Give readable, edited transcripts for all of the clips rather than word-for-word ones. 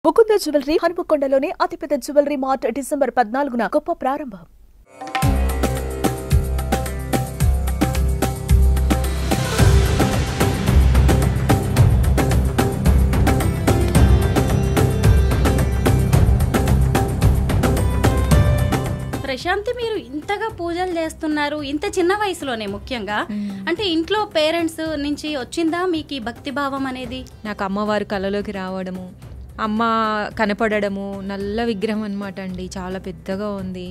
Mukunda jewellery హనుమకొండలోని అతిపెద్ద jewellery mart December 14న గొప్ప ప్రారంభం. ప్రశాంతి, మీరు ఇంతగా పూజలు చేస్తున్నారు ఇంత చిన్న వయసులోనే, ముఖ్యంగా అంటే ఇంట్లో పేరెంట్స్ నుంచి వచ్చిందా మీకు ఈ భక్తి భావం అనేది? నాకు అమ్మవారు కళలోకి రావడము, అమ్మ కనపడము, నల్ల విగ్రహం అనమాట అండి, చాలా పెద్దగా ఉంది.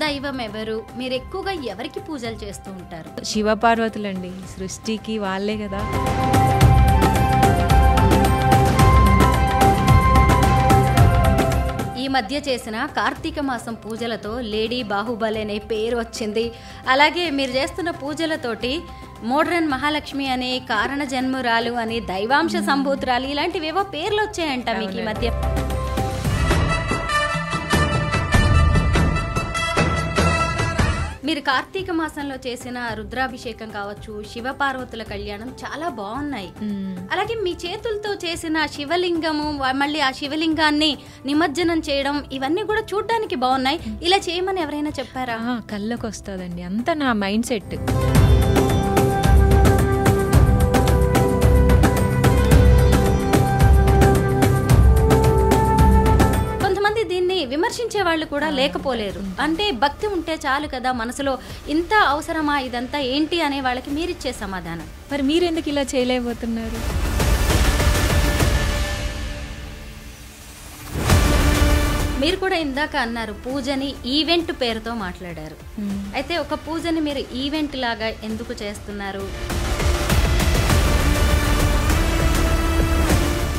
దైవం ఎవరు? మీరు ఎక్కువగా ఎవరికి పూజలు చేస్తూ ఉంటారు? శివపార్వతులండి, సృష్టికి వాళ్ళే కదా. ఈ మధ్య చేసిన కార్తీక మాసం పూజలతో లేడీ బాహుబలి అనే పేరు వచ్చింది. అలాగే మీరు చేస్తున్న పూజలతోటి మోడ్రన్ మహాలక్ష్మి అనే, కారణ జన్మురాలు అని, దైవాంశ సంభూతురాలు, ఇలాంటివేవో పేర్లు వచ్చాయంట మీకు ఈ మధ్య. మీరు కార్తీక మాసంలో చేసిన రుద్రాభిషేకం కావచ్చు, శివపార్వతుల కళ్యాణం చాలా బాగున్నాయి. అలాగే మీ చేతులతో చేసిన శివలింగము, మళ్ళీ ఆ శివలింగాన్ని నిమజ్జనం చేయడం, ఇవన్నీ కూడా చూడడానికి బాగున్నాయి. ఇలా చేయమని ఎవరైనా చెప్పారా? కళ్ళకు వస్తుందండి, అంతా నా మైండ్ సెట్. విమర్శించే వాళ్ళు కూడా లేకపోలేరు. అంటే భక్తి ఉంటే చాలు కదా, మనసులో ఇంత అవసరమా ఇదంతా ఏంటి అనే వాళ్ళకి మీరిచ్చే సమాధానం. మరి మీరెందుకు ఇలా చేయలేకపోతున్నారు? మీరు కూడా ఇందాక అన్నారు పూజని ఈవెంట్ పేరుతో మాట్లాడారు. అయితే ఒక పూజని మీరు ఈవెంట్ లాగా ఎందుకు చేస్తున్నారు?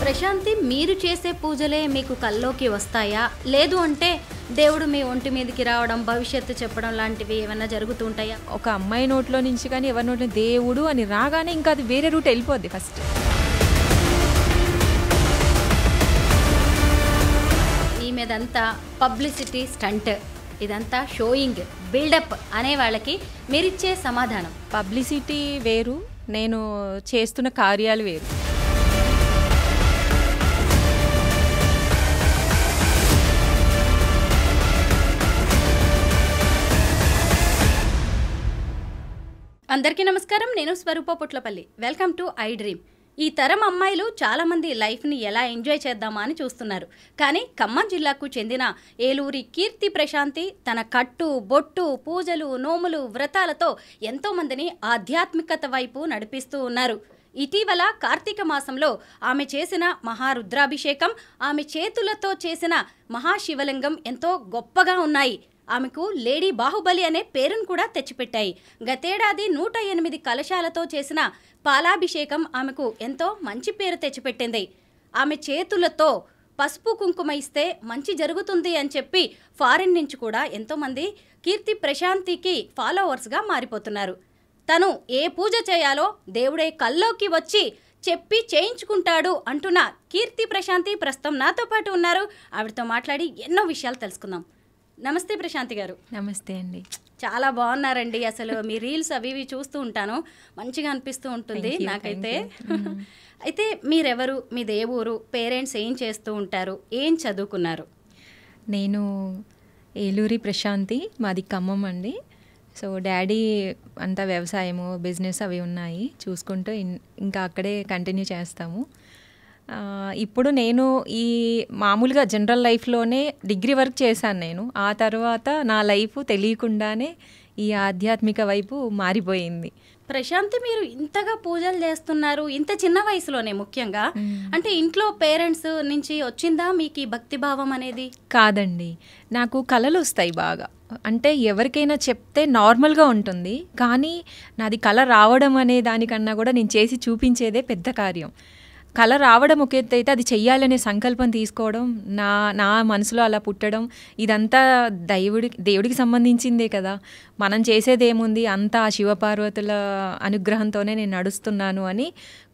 ప్రశాంతి, మీరు చేసే పూజలే మీకు కల్లోకి వస్తాయా? లేదు అంటే దేవుడు మీ ఒంటి మీదకి రావడం, భవిష్యత్తు చెప్పడం లాంటివి ఏమైనా జరుగుతూ ఉంటాయా? ఒక అమ్మాయి నోట్లో నుంచి కానీ ఎవరి నోట్లో దేవుడు అని రాగానే ఇంకా అది వేరే రూట్ వెళ్ళిపోద్ది. ఫస్ట్ ఈ మీదంతా పబ్లిసిటీ స్టంట్, ఇదంతా షోయింగ్, బిల్డప్ అనే వాళ్ళకి మీరిచ్చే సమాధానం? పబ్లిసిటీ వేరు, నేను చేస్తున్న కార్యాలు వేరు. అందరికీ నమస్కారం, నేను Swaroopa Putlapalli. Welcome to iDream. ఈ తరం అమ్మాయిలు చాలామంది లైఫ్ని ఎలా ఎంజాయ్ చేద్దామా అని చూస్తున్నారు. కానీ ఖమ్మం జిల్లాకు చెందిన ఏలూరి కీర్తి ప్రశాంతి తన కట్టు, బొట్టు, పూజలు, నోములు, వ్రతాలతో ఎంతోమందిని ఆధ్యాత్మికత వైపు నడిపిస్తూ ఉన్నారు. ఇటీవల కార్తీక మాసంలో ఆమె చేసిన మహారుద్రాభిషేకం, ఆమె చేతులతో చేసిన మహాశివలింగం ఎంతో గొప్పగా ఉన్నాయి. ఆమెకు లేడీ బాహుబలి అనే పేరును కూడా తెచ్చిపెట్టాయి. గతేడాది 108 కలశాలతో చేసిన పాలాభిషేకం ఆమెకు ఎంతో మంచి పేరు తెచ్చిపెట్టింది. ఆమె చేతులతో పసుపు కుంకుమ ఇస్తే మంచి జరుగుతుంది అని చెప్పి ఫారిన్ నుంచి కూడా ఎంతోమంది కీర్తి ప్రశాంతికి ఫాలోవర్స్గా మారిపోతున్నారు. తను ఏ పూజ చేయాలో దేవుడే కల్లోకి వచ్చి చెప్పి చేయించుకుంటాడు అంటున్న కీర్తి ప్రశాంతి ప్రస్తుతం నాతో పాటు ఉన్నారు. ఆవిడతో మాట్లాడి ఎన్నో విషయాలు తెలుసుకుందాం. నమస్తే ప్రశాంతి గారు. నమస్తే అండి. చాలా బాగున్నారండి. అసలు మీ రీల్స్ అవి చూస్తూ ఉంటాను, మంచిగా అనిపిస్తూ ఉంటుంది నాకైతే. అయితే మీరెవరు, మీది ఏ ఊరు, పేరెంట్స్ ఏం చేస్తూ ఉంటారు, ఏం చదువుకున్నారు? నేను ఏలూరి ప్రశాంతి, మాది ఖమ్మం అండి. సో డాడీ అంతా వ్యవసాయము, బిజినెస్ అవి ఉన్నాయి, చూసుకుంటూ ఇంకా అక్కడే కంటిన్యూ చేస్తాము. ఇప్పుడు నేను ఈ మామూలుగా జనరల్ లైఫ్లోనే డిగ్రీ వర్క్ చేశాను నేను. ఆ తర్వాత నా లైఫ్ తెలియకుండానే ఈ ఆధ్యాత్మిక వైపు మారిపోయింది. ప్రశాంతి, మీరు ఇంతగా పూజలు చేస్తున్నారు ఇంత చిన్న వయసులోనే, ముఖ్యంగా అంటే ఇంట్లో పేరెంట్స్ నుంచి వచ్చిందా మీకు ఈ భక్తి భావం అనేది? కాదండి, నాకు కళలు వస్తాయి బాగా. అంటే ఎవరికైనా చెప్తే నార్మల్గా ఉంటుంది, కానీ నాది కళ రావడం అనే దానికన్నా కూడా నేను చేసి చూపించేదే పెద్ద కార్యం. కళ రావడం ఒక ఎత్తు అయితే, అది చెయ్యాలనే సంకల్పం తీసుకోవడం, నా మనసులో అలా పుట్టడం, ఇదంతా దేవుడికి సంబంధించిందే కదా. మనం చేసేదేముంది, అంతా శివపార్వతుల అనుగ్రహంతోనే నేను నడుస్తున్నాను అని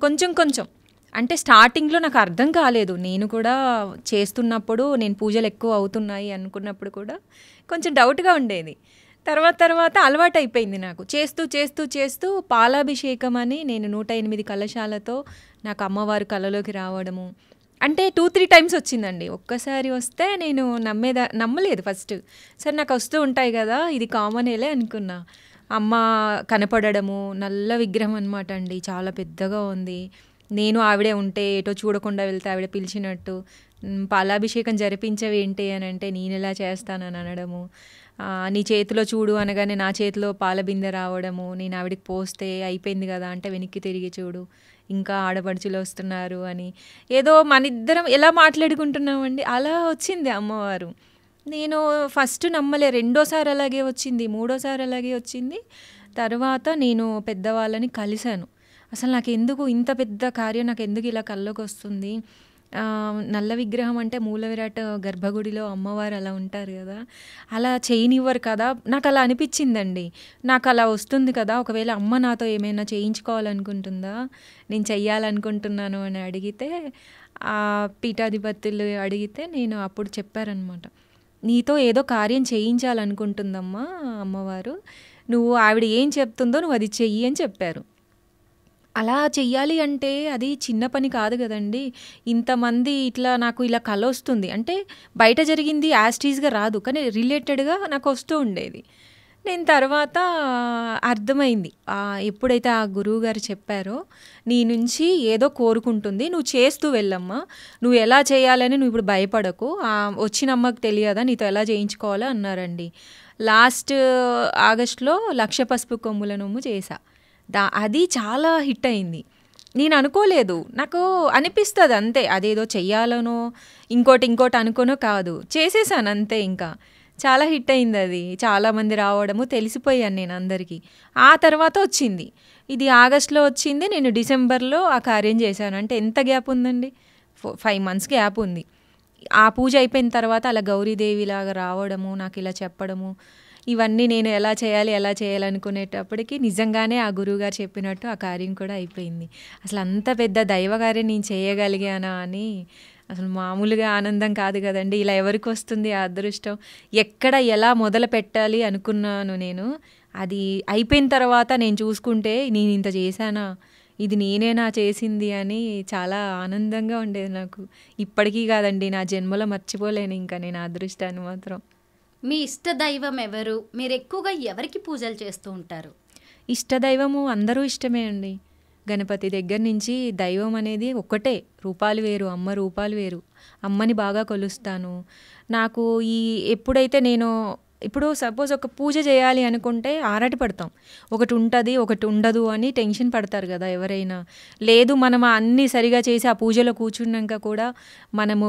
కొంచెం అంటే స్టార్టింగ్లో నాకు అర్థం కాలేదు. నేను కూడా చేస్తున్నప్పుడు నేను పూజలు ఎక్కువ అవుతున్నాయి అనుకున్నప్పుడు కూడా కొంచెం డౌట్గా ఉండేది. తర్వాత అలవాటు అయిపోయింది నాకు. చేస్తూ పాలాభిషేకం అని నేను 108 కలశాలతో నాకు అమ్మవారు కలలోకి రావడము అంటే 2-3 టైమ్స్ వచ్చిందండి. ఒక్కసారి వస్తే నేను నమ్మలేదు ఫస్ట్. సరే నాకు వస్తూ ఉంటాయి కదా, ఇది కామనేలే అనుకున్నా. అమ్మ కనపడము, నల్ల విగ్రహం అనమాట అండి, చాలా పెద్దగా ఉంది. నేను ఆవిడే ఉంటే ఎటో చూడకుండా వెళ్తే ఆవిడ పిలిచినట్టు, పాలాభిషేకం జరిపించవేంటి అని అంటే నేను ఎలా చేస్తానని అనడము, నీ చేతిలో చూడు అనగానే నా చేతిలో పాల బిందె రావడము, నేను ఆవిడకి పోస్తే అయిపోయింది కదా అంటే వెనక్కి తిరిగి చూడు ఇంకా ఆడపడుచులు వస్తున్నారు అని, ఏదో మనిద్దరం ఎలా మాట్లాడుకుంటున్నామండి అలా వచ్చింది అమ్మవారు. నేను ఫస్ట్ నమ్మలే, రెండోసారి అలాగే వచ్చింది, మూడోసారి అలాగే వచ్చింది. తర్వాత నేను పెద్దవాళ్ళని కలిశాను. అసలు నాకు ఎందుకు ఇంత పెద్ద కార్యం నాకు ఎందుకు ఇలా కల్లోకి వస్తుంది, నల్ల విగ్రహం అంటే మూల విరాట్ గర్భగుడిలో అమ్మవారు అలా ఉంటారు కదా, అలా చేయనివ్వరు కదా, నాకు అలా అనిపించిందండి. నాకు అలా వస్తుంది కదా, ఒకవేళ అమ్మ నాతో ఏమైనా చేయించుకోవాలనుకుంటుందా, నేను చెయ్యాలనుకుంటున్నాను అని అడిగితే, ఆ పీఠాధిపతులు అడిగితే నేను అప్పుడు చెప్పారనమాట, నీతో ఏదో కార్యం చేయించాలనుకుంటుందమ్మా అమ్మవారు, నువ్వు ఆవిడ ఏం చెప్తుందో నువ్వు అది చెయ్యి అని చెప్పారు. అలా చెయ్యాలి అంటే అది చిన్న పని కాదు కదండి. ఇంతమంది ఇట్లా నాకు ఇలా కల వస్తుంది అంటే బయట జరిగింది యాస్టీస్గా రాదు, కానీ రిలేటెడ్గా నాకు వస్తూ ఉండేది. నేను తర్వాత అర్థమైంది, ఎప్పుడైతే ఆ గురువు గారు చెప్పారో నీ నుంచి ఏదో కోరుకుంటుంది, నువ్వు చేస్తూ వెళ్ళమ్మా, నువ్వు ఎలా చేయాలని నువ్వు ఇప్పుడు భయపడకు, వచ్చిన అమ్మకు తెలియదా నీతో ఎలా చేయించుకోవాలో అన్నారండి. లాస్ట్ ఆగస్టులో 1,00,000 పసుపు కొమ్ముల నొమ్ము చేశా. అది చాలా హిట్ అయింది. నేను అనుకోలేదు, నాకు అనిపిస్తుంది అంతే, అదేదో చెయ్యాలనో ఇంకోటి అనుకోనో కాదు, చేసేసాను అంతే. ఇంకా చాలా హిట్ అయింది అది, చాలామంది రావడము, తెలిసిపోయాను నేను అందరికీ. ఆ తర్వాత వచ్చింది, ఇది ఆగస్టులో వచ్చింది, నేను డిసెంబర్లో ఆ కార్యం చేశాను. అంటే ఎంత గ్యాప్ ఉందండి, 5 months గ్యాప్ ఉంది. ఆ పూజ అయిపోయిన తర్వాత అలా గౌరీదేవిలాగా రావడము, నాకు ఇలా చెప్పడము, ఇవన్నీ నేను ఎలా చేయాలనుకునేటప్పటికి నిజంగానే ఆ గురువుగారు చెప్పినట్టు ఆ కార్యం కూడా అయిపోయింది. అసలు అంత పెద్ద దైవకార్యం నేను చేయగలిగానా అని అసలు మామూలుగా ఆనందం కాదు కదండి. ఇలా ఎవరికి వస్తుంది ఆ అదృష్టం, ఎక్కడ ఎలా మొదలు పెట్టాలి అనుకున్నాను నేను, అది అయిపోయిన తర్వాత నేను చూసుకుంటే నేను ఇంత చేశానా, ఇది నేనేనా చేసింది అని చాలా ఆనందంగా ఉండేది నాకు. ఇప్పటికీ కాదండి, నా జన్మలో మర్చిపోలేను ఇంకా నేను ఆ అదృష్టాన్ని మాత్రం. మీ ఇష్ట దైవం ఎవరు, మీరు ఎక్కువగా ఎవరికి పూజలు చేస్తూ ఉంటారు? ఇష్టదైవము అందరూ ఇష్టమే అండి. గణపతి దగ్గర నుంచి దైవం అనేది ఒక్కటే, రూపాలు వేరు, అమ్మ రూపాలు వేరు. అమ్మని బాగా కొలుస్తాను. నాకు ఎప్పుడైతే నేను ఇప్పుడు సపోజ్ ఒక పూజ చేయాలి అనుకుంటే ఆరాట పడతాం, ఒకటి ఉంటుంది ఒకటి ఉండదు అని టెన్షన్ పడతారు కదా ఎవరైనా. లేదు, మనం అన్నీ సరిగా చేసి ఆ పూజలో కూర్చున్నాక కూడా మనము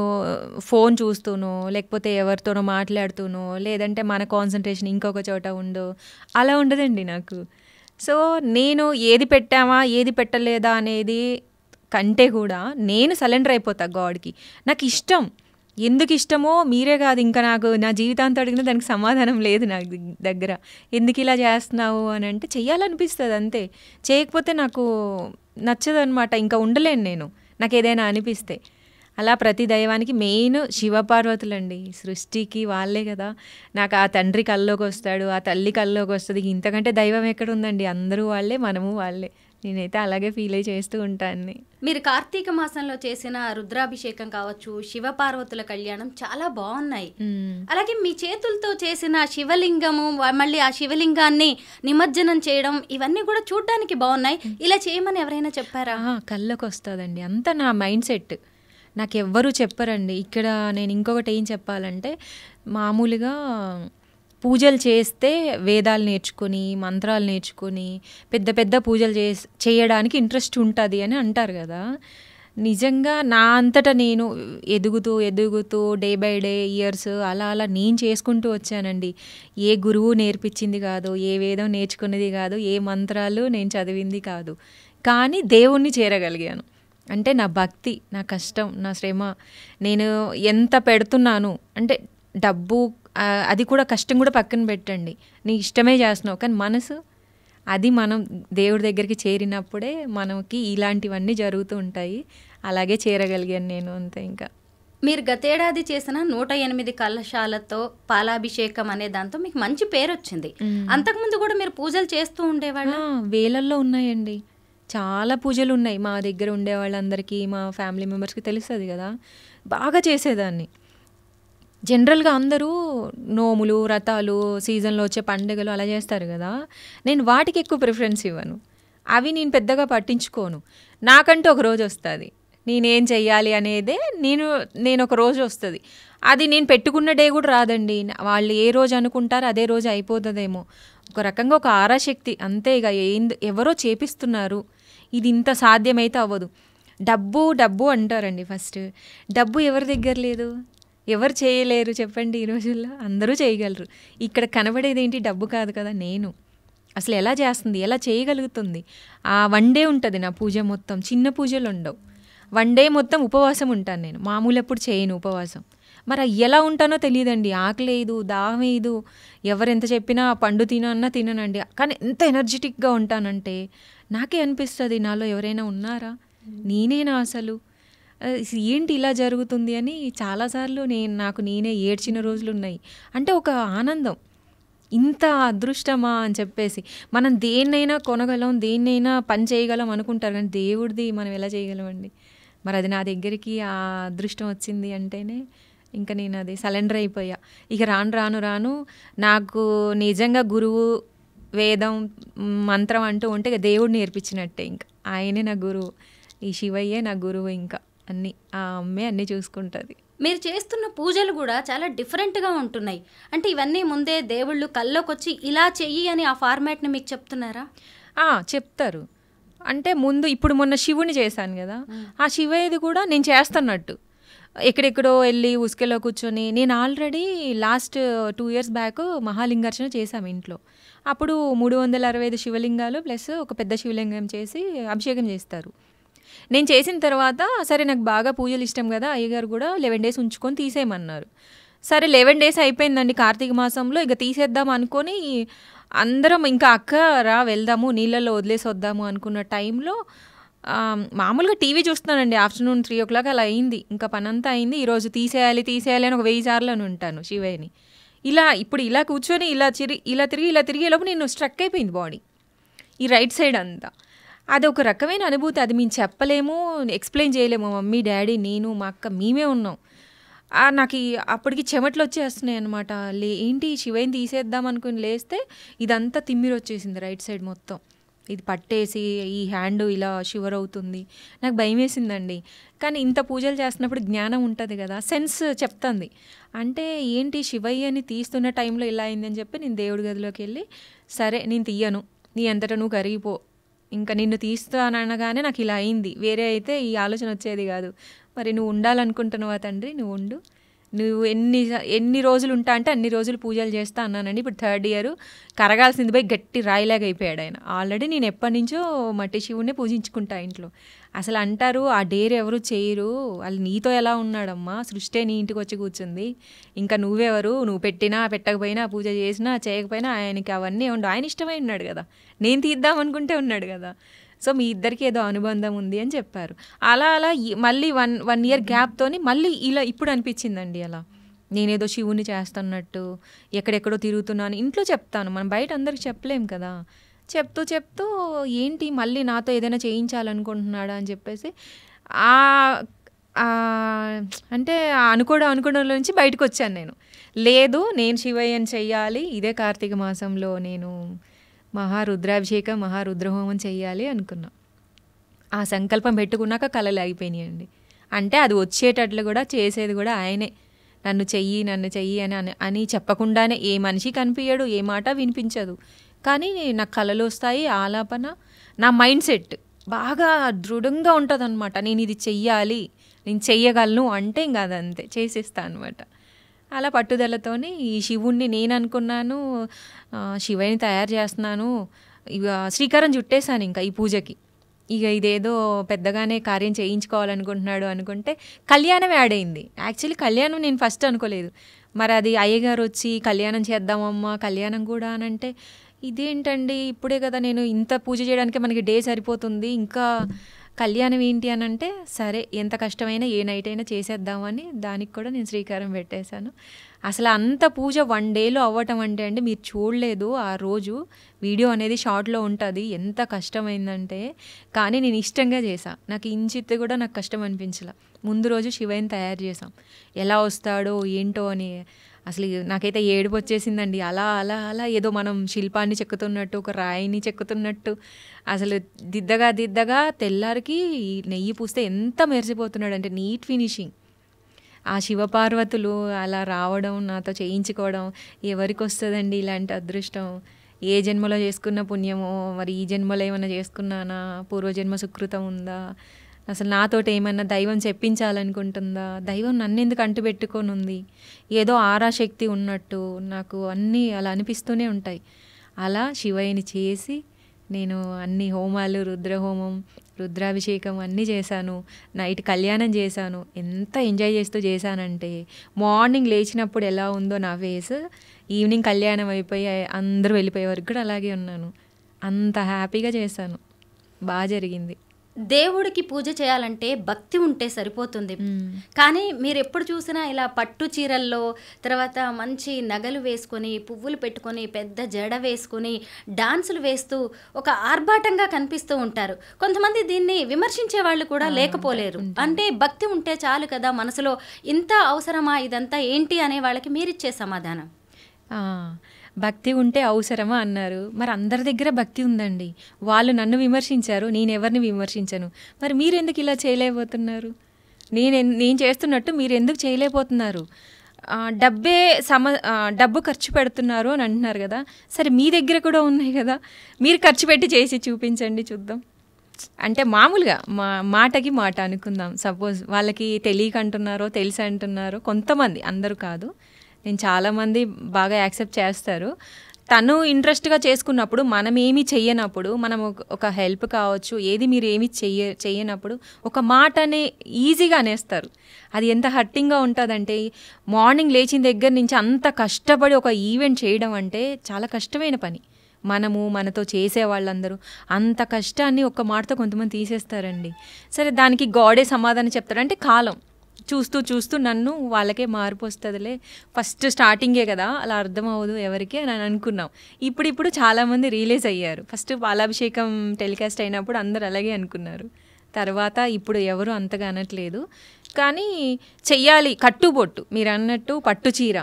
ఫోన్ చూస్తూనో లేకపోతే ఎవరితోనో మాట్లాడుతూనో లేదంటే మన కాన్సన్ట్రేషన్ ఇంకొక చోట ఉండో, అలా ఉండదండి నాకు. సో నేను ఏది పెట్టామా ఏది పెట్టలేదా అనేది కంటే కూడా నేను సరెండర్ అయిపోతా గాడ్కి. నాకు ఇష్టం, ఎందుకు ఇష్టమో మీరే కాదు, ఇంకా నాకు నా జీవితాంతో అడిగినా దానికి సమాధానం లేదు నాకు దగ్గర. ఎందుకు ఇలా చేస్తున్నావు అని అంటే చెయ్యాలనిపిస్తుంది అంతే, చేయకపోతే నాకు నచ్చదు అనమాట, ఇంకా ఉండలేను నేను నాకు ఏదైనా అనిపిస్తే. అలా ప్రతి దైవానికి మెయిన్ శివపార్వతులండి, సృష్టికి వాళ్ళే కదా. నాకు ఆ తండ్రి కల్లోకి వస్తాడు, ఆ తల్లి కల్లోకి వస్తుంది, ఇంతకంటే దైవం ఎక్కడ ఉందండి, అందరూ వాళ్ళే, మనము వాళ్ళే. నేనైతే అలాగే ఫీల్ అయ్యి చేస్తూ ఉంటాను. మీరు కార్తీక మాసంలో చేసిన రుద్రాభిషేకం కావచ్చు, శివపార్వతుల కళ్యాణం చాలా బాగున్నాయి. అలాగే మీ చేతులతో చేసిన శివలింగము, మళ్ళీ ఆ శివలింగాన్ని నిమజ్జనం చేయడం, ఇవన్నీ కూడా చూడడానికి బాగున్నాయి. ఇలా చేయమని ఎవరైనా చెప్పారా? కళ్ళకి వస్తుందండి, అంతా నా మైండ్ సెట్, నాకెవ్వరూ చెప్పరండి. ఇక్కడ నేను ఇంకొకటి ఏం చెప్పాలంటే, మామూలుగా పూజలు చేస్తే వేదాలు నేర్చుకొని మంత్రాలు నేర్చుకొని పెద్ద పెద్ద పూజలు చేయడానికి ఇంట్రెస్ట్ ఉంటుంది అని అంటారు కదా. నిజంగా నా అంతటా నేను ఎదుగుతూ డే బై డే ఇయర్స్ అలా నేను చేసుకుంటూ వచ్చానండి. ఏ గురువు నేర్పించింది కాదు, ఏ వేదం నేర్చుకునేది కాదు, ఏ మంత్రాలు నేను చదివింది కాదు, కానీ దేవుణ్ణి చేరగలిగాను. అంటే నా భక్తి, నా కష్టం, నా శ్రమ, నేను ఎంత పెడుతున్నాను అంటే డబ్బు అది కూడా కష్టం కూడా పక్కన పెట్టండి, నీ ఇష్టమే చేస్తున్నావు, కానీ మనసు అది మనం దేవుడి దగ్గరికి చేరినప్పుడే మనకి ఇలాంటివన్నీ జరుగుతూ ఉంటాయి. అలాగే చేరగలిగాను నేను అంతే. ఇంకా మీరు గతేడాది చేసిన 108 కలశాలతో పాలాభిషేకం అనే దాంతో మీకు మంచి పేరు వచ్చింది. అంతకుముందు కూడా మీరు పూజలు చేస్తూ ఉండేవాళ్ళ? వేలల్లో ఉన్నాయండి, చాలా పూజలు ఉన్నాయి. మా దగ్గర ఉండే వాళ్ళందరికీ, మా ఫ్యామిలీ మెంబర్స్కి తెలుస్తుంది కదా, బాగా చేసేదాన్ని. జనరల్గా అందరూ నోములు, వ్రతాలు, సీజన్లో వచ్చే పండుగలు అలా చేస్తారు కదా, నేను వాటికి ఎక్కువ ప్రిఫరెన్స్ ఇవ్వను. అవి నేను పెద్దగా పట్టించుకోను. నాకంటూ ఒక రోజు వస్తుంది, నేనేం చెయ్యాలి అనేదే నేను ఒక రోజు వస్తుంది. అది నేను పెట్టుకున్న డే కూడా రాదండి. వాళ్ళు ఏ రోజు అనుకుంటారో అదే రోజు అయిపోతుందేమో. ఒక రకంగా ఒక ఆరాశక్తి అంతే. ఇక ఎవరో చేపిస్తున్నారు, ఇది ఇంత సాధ్యమైతే అవ్వదు. డబ్బు డబ్బు అంటారండి. ఫస్ట్ డబ్బు ఎవరి దగ్గర లేదు, ఎవరు చేయలేరు చెప్పండి ఈ రోజుల్లో? అందరూ చేయగలరు. ఇక్కడ కనబడేది ఏంటి? డబ్బు కాదు కదా. నేను అసలు ఎలా చేస్తుంది, ఎలా చేయగలుగుతుంది? ఆ వన్ డే ఉంటుంది నా పూజ మొత్తం, చిన్న పూజలు ఉండవు. వన్ డే మొత్తం ఉపవాసం ఉంటాను నేను. మామూలు ఎప్పుడు చేయను ఉపవాసం. మరి ఎలా ఉంటానో తెలియదండి. ఆకలేదు, దాహం వేయదు, ఎవరెంత చెప్పినా పండు తినన్నా తిననండి. కానీ ఎంత ఎనర్జెటిక్గా ఉంటానంటే నాకే అనిపిస్తుంది, నాలో ఎవరైనా ఉన్నారా, నేనేనా అసలు, ఏంటి ఇలా జరుగుతుంది అని చాలాసార్లు నాకు నేనే ఏడ్చిన రోజులు ఉన్నాయి. అంటే ఒక ఆనందం, ఇంత అదృష్టమా అని చెప్పేసి. మనం దేన్నైనా కొనగలం, దేన్నైనా పని చేయగలం అనుకుంటారు, కానీ దేవుడిది మనం ఎలా చేయగలమండి? మరి అది నా దగ్గరికి ఆ అదృష్టం వచ్చింది అంటేనే ఇంకా నేను అది సరెండర్ అయిపోయా. ఇక రాను రాను నాకు నిజంగా గురువు, వేదం, మంత్రం అంటూ ఉంటే ఇక దేవుడు నేర్పించినట్టే. ఇంకా ఆయనే నా గురువు, ఈ శివయ్యే నా గురువు. ఇంకా అన్నీ ఆ అమ్మే అన్నీ చూసుకుంటుంది. మీరు చేస్తున్న పూజలు కూడా చాలా డిఫరెంట్గా ఉంటున్నాయి. అంటే ఇవన్నీ ముందే దేవుళ్ళు కల్లోకి వచ్చి ఇలా చెయ్యి అని ఆ ఫార్మాట్ని మీకు చెప్తున్నారా? చెప్తారు. అంటే ముందు ఇప్పుడు మొన్న శివుని చేశాను కదా, ఆ శివయ్యది కూడా నేను చేస్తున్నట్టు ఎక్కడెక్కడో వెళ్ళి ఉసుకెలో కూర్చొని. నేను ఆల్రెడీ లాస్ట్ 2 years బ్యాక్ మహాలింగార్చన చేశాము ఇంట్లో. అప్పుడు 365 శివలింగాలు ప్లస్ ఒక పెద్ద శివలింగం చేసి అభిషేకం చేస్తారు. నేను చేసిన తర్వాత సరే నాకు బాగా పూజలు ఇష్టం కదా, అయ్యగారు కూడా 11 days ఉంచుకొని తీసేయమన్నారు. సరే 11 days అయిపోయిందండి కార్తీక మాసంలో, ఇక తీసేద్దాం అనుకొని అందరం ఇంకా అక్క రా వెళ్దాము నీళ్ళల్లో వదిలేసి వద్దాము అనుకున్న టైంలో మామూలుగా టీవీ చూస్తున్నానండి. ఆఫ్టర్నూన్ 3 o'clock అలా అయింది. ఇంకా పనంతా అయింది. ఈరోజు తీసేయాలి అని ఒక 1000 సార్లు అని ఉంటాను శివయ్యని. ఇప్పుడు ఇలా కూర్చొని ఇలా తిరిగి లోపు నేను స్ట్రక్ అయిపోయింది బాడీ, ఈ రైట్ సైడ్ అంతా. అది ఒక రకమైన అనుభూతి, అది మేము చెప్పలేము, ఎక్స్ప్లెయిన్ చేయలేము. మమ్మీ, డాడీ, నేను, మా అక్క మేమే ఉన్నాం. నాకు అప్పటికి చెమటలు వచ్చేస్తున్నాయి అనమాట. ఏంటి శివయ్యని తీసేద్దాం అనుకుని లేస్తే ఇదంతా తిమ్మిరి వచ్చేసింది రైట్ సైడ్ మొత్తం. ఇది పట్టేసి ఈ హ్యాండ్ ఇలా షివర్ అవుతుంది. నాకు భయం వేసిందండి. కానీ ఇంత పూజలు చేస్తున్నప్పుడు జ్ఞానం ఉంటుంది కదా, సెన్స్ చెప్తుంది. అంటే ఏంటి శివయ్యని తీస్తున్న టైంలో ఇలా అయిందని చెప్పి నేను దేవుడి గదిలోకి వెళ్ళి, సరే నేను తీయను, నీ అంతటా నువ్వు కరిగిపో, ఇంకా నిన్ను తీస్తాననగానే నాకు ఇలా అయింది. వేరే అయితే ఈ ఆలోచన వచ్చేది కాదు. మరి నువ్వు ఉండాలనుకుంటున్నావా తండ్రి, నువ్వు ఉండు, నువ్వు ఎన్ని రోజులు ఉంటా అంటే అన్ని రోజులు పూజలు చేస్తా అన్నానండి. ఇప్పుడు 3rd year కరగాల్సింది పోయి గట్టి రాయిలాగా అయిపోయాడు ఆయన. ఆల్రెడీ నేను ఎప్పటి నుంచో మట్టి శివుడినే పూజించుకుంటా ఇంట్లో. అసలు అంటారు ఆ డేర్ ఎవరు చేయరు, వాళ్ళు నీతో ఎలా ఉన్నాడమ్మా, సృష్టి నీ ఇంటికి వచ్చి కూర్చుంది, ఇంకా నువ్వెవరు, నువ్వు పెట్టినా పెట్టకపోయినా పూజ చేసినా చేయకపోయినా ఆయనకి అవన్నీ ఉండవు, ఆయన ఇష్టమై ఉన్నాడు కదా, నేను తీద్దామనుకుంటే ఉన్నాడు కదా, సో మీ ఇద్దరికి ఏదో అనుబంధం ఉంది అని చెప్పారు. అలా మళ్ళీ వన్ ఇయర్ గ్యాప్తోని మళ్ళీ ఇలా ఇప్పుడు అనిపించిందండి. అలా నేనేదో శివుని చేస్తున్నట్టు ఎక్కడెక్కడో తిరుగుతున్నాను. ఇంట్లో చెప్తాను, మనం బయట అందరికి చెప్పలేం కదా. చెప్తూ ఏంటి మళ్ళీ నాతో ఏదైనా చేయించాలనుకుంటున్నాడా అని చెప్పేసి అంటే అనుకోవడంలో నుంచి బయటకు వచ్చాను నేను. లేదు, నేను శివయ్యని చెయ్యాలి, ఇదే కార్తీక మాసంలో నేను మహారుద్రాభిషేకం, మహారుద్రహోమం చెయ్యాలి అనుకున్నా. ఆ సంకల్పం పెట్టుకున్నాక కళలు అయిపోయినాయండి. అంటే అది వచ్చేటట్లు కూడా చేసేది కూడా ఆయనే. నన్ను చెయ్యి అని చెప్పకుండానే ఏ మనిషి కనిపించడు, ఏ మాట వినిపించదు, కానీ నాకు కళలు వస్తాయి. ఆలాపన, నా మైండ్ సెట్ బాగా దృఢంగా ఉంటుంది అనమాట. నేను ఇది చెయ్యాలి, నేను చెయ్యగలను అంటే ఇంకా అదంతే చేసేస్తాను అనమాట. అలా పట్టుదలతోని ఈ శివుణ్ణి నేను అనుకున్నాను, శివయ్యని తయారు చేస్తున్నాను, ఇక శ్రీకారం చుట్టేశాను ఇంకా ఈ పూజకి. ఇక ఇదేదో పెద్దగానే కార్యం చేయించుకోవాలనుకుంటున్నాడు అనుకుంటే కళ్యాణం యాడ్ అయింది. యాక్చువల్లీ కళ్యాణం నేను ఫస్ట్ అనుకోలేదు. మరి అది అయ్యగారు వచ్చి కళ్యాణం చేద్దామమ్మా, కళ్యాణం కూడా అని అంటే ఇదేంటండి, ఇప్పుడే కదా నేను ఇంత పూజ చేయడానికి మనకి డే సరిపోతుంది, ఇంకా కళ్యాణం ఏంటి అని అంటే సరే ఎంత కష్టమైనా ఏ నైట్ అయినా చేసేద్దామని దానికి కూడా నేను శ్రీకారం పెట్టేశాను. అసలు అంత పూజ 1 డేలో అవ్వటం అంటే అండి మీరు చూడలేదు ఆ రోజు వీడియో అనేది షార్ట్లో ఉంటుంది ఎంత కష్టమైందంటే. కానీ నేను ఇష్టంగా చేశా, నాకు ఇంచిత్తు కూడా నాకు కష్టం అనిపించలే. ముందు రోజు శివయ్యని తయారు చేసాం, ఎలా వస్తాడో ఏంటో అని. అసలు నాకైతే ఏడుపు వచ్చేసిందండి. అలా అలా అలా ఏదో మనం శిల్పాన్ని చెక్కుతున్నట్టు, ఒక రాయిని చెక్కుతున్నట్టు అసలు దిద్దగా తెల్లారికి నెయ్యి పూస్తే ఎంత మెరిసిపోతున్నాడు అంటే నీట్ ఫినిషింగ్. ఆ శివపార్వతులు అలా రావడం, నాతో చేయించుకోవడం ఎవరికి వస్తుందండి ఇలాంటి అదృష్టం? ఏ జన్మలో చేసుకున్న పుణ్యమో, మరి ఈ జన్మలో ఏమైనా చేసుకున్నానా, పూర్వజన్మ సుకృతం ఉందా, అసలు నాతోటి ఏమన్నా దైవం చెప్పించాలనుకుంటుందా, దైవం నన్నెందుకు అంటుపెట్టుకొని ఉంది, ఏదో ఆరాశక్తి ఉన్నట్టు నాకు అన్నీ అలా అనిపిస్తూనే ఉంటాయి. అలా శివయ్యని చేసి నేను అన్ని హోమాలు, రుద్రహోమం, రుద్రాభిషేకం అన్నీ చేశాను. నైట్ కళ్యాణం చేశాను. ఎంత ఎంజాయ్ చేస్తూ చేశానంటే మార్నింగ్ లేచినప్పుడు ఎలా ఉందో నా ఫేస్, ఈవినింగ్ కళ్యాణం అయిపోయి అందరూ వెళ్ళిపోయే వరకు కూడా అలాగే ఉన్నాను. అంత హ్యాపీగా చేశాను, బాగా జరిగింది. దేవుడికి పూజ చేయాలంటే భక్తి ఉంటే సరిపోతుంది. కానీ మీరు ఎప్పుడు చూసినా ఇలా పట్టు చీరల్లో, తర్వాత మంచి నగలు వేసుకొని, పువ్వులు పెట్టుకొని, పెద్ద జడ వేసుకొని, డాన్సులు వేస్తూ ఒక ఆర్భాటంగా కనిపిస్తూ ఉంటారు. కొంతమంది దీన్ని విమర్శించే వాళ్ళు కూడా లేకపోలేరు. అంటే భక్తి ఉంటే చాలు కదా, మనసులో ఇంత అవసరమా ఇదంతా ఏంటి అనే వాళ్ళకి మీరిచ్చే సమాధానం? భక్తి ఉంటే అవసరమా అన్నారు. మరి అందరి దగ్గర భక్తి ఉందండి. వాళ్ళు నన్ను విమర్శించారు, నేను ఎవరిని విమర్శించను. మరి మీరు ఎందుకు ఇలా చేయలేకపోతున్నారు? నేను చేస్తున్నట్టు మీరు ఎందుకు చేయలేకపోతున్నారు? డబ్బు ఖర్చు పెడుతున్నారు అని అంటున్నారు కదా, సరే మీ దగ్గర కూడా ఉన్నాయి కదా, మీరు ఖర్చు పెట్టి చేసి చూపించండి చూద్దాం. అంటే మామూలుగా మాటకి మాట అనుకుందాం. సపోజ్ వాళ్ళకి తెలియక అంటున్నారో తెలిసి అంటున్నారో, కొంతమంది, అందరూ కాదు, నేను చాలామంది బాగా యాక్సెప్ట్ చేస్తారు. తను ఇంట్రెస్ట్గా చేసుకున్నప్పుడు, మనం ఏమీ చెయ్యనప్పుడు, మనం ఒక హెల్ప్ కావచ్చు, ఏది మీరు ఏమి చెయ్యనప్పుడు ఒక మాటనే ఈజీగా అనేస్తారు. అది ఎంత హర్టింగ్గా ఉంటుందంటే, మార్నింగ్ లేచిన దగ్గర నుంచి అంత కష్టపడి ఒక ఈవెంట్ చేయడం అంటే చాలా కష్టమైన పని. మనతో చేసే వాళ్ళందరూ అంత కష్టాన్ని ఒక్క మాటతో కొంతమంది తీసేస్తారండి. సరే, దానికి గాడే సమాధానం చెప్తాడంటే కాలం చూస్తూ నన్ను వాళ్ళకే మార్పు వస్తుందిలే, ఫస్ట్ స్టార్టింగే కదా, అలా అర్థం అవ్వదు ఎవరికి అని అనుకున్నాం. ఇప్పుడు చాలామంది రియలైజ్ అయ్యారు. ఫస్ట్ పాలాభిషేకం టెలికాస్ట్ అయినప్పుడు అందరు అలాగే అనుకున్నారు. తర్వాత ఇప్పుడు ఎవరు అంతగా అనట్లేదు. కానీ చెయ్యాలి. కట్టుబొట్టు మీరు అన్నట్టు పట్టు చీర,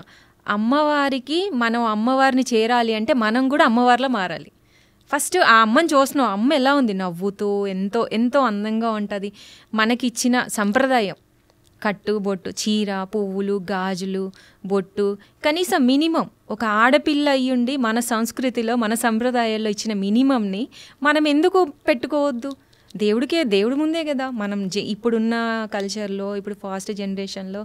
అమ్మవారికి మనం అమ్మవారిని చేరాలి అంటే మనం కూడా అమ్మవారిలో మారాలి. ఫస్ట్ ఆ అమ్మని చూస్తున్నాం, అమ్మ ఎలా ఉంది, నవ్వుతూ ఎంతో అందంగా ఉంటుంది. మనకి ఇచ్చిన సంప్రదాయం కట్టు బొట్టు, చీర, పువ్వులు, గాజులు, బొట్టు, కనీసం మినిమం ఒక ఆడపిల్ల అయ్యుండి మన సంస్కృతిలో, మన సంప్రదాయాల్లో ఇచ్చిన మినిమంని మనం ఎందుకు పెట్టుకోవద్దు? దేవుడి ముందే కదా. మనం ఇప్పుడున్న కల్చర్లో, ఇప్పుడు ఫాస్ట్ జనరేషన్లో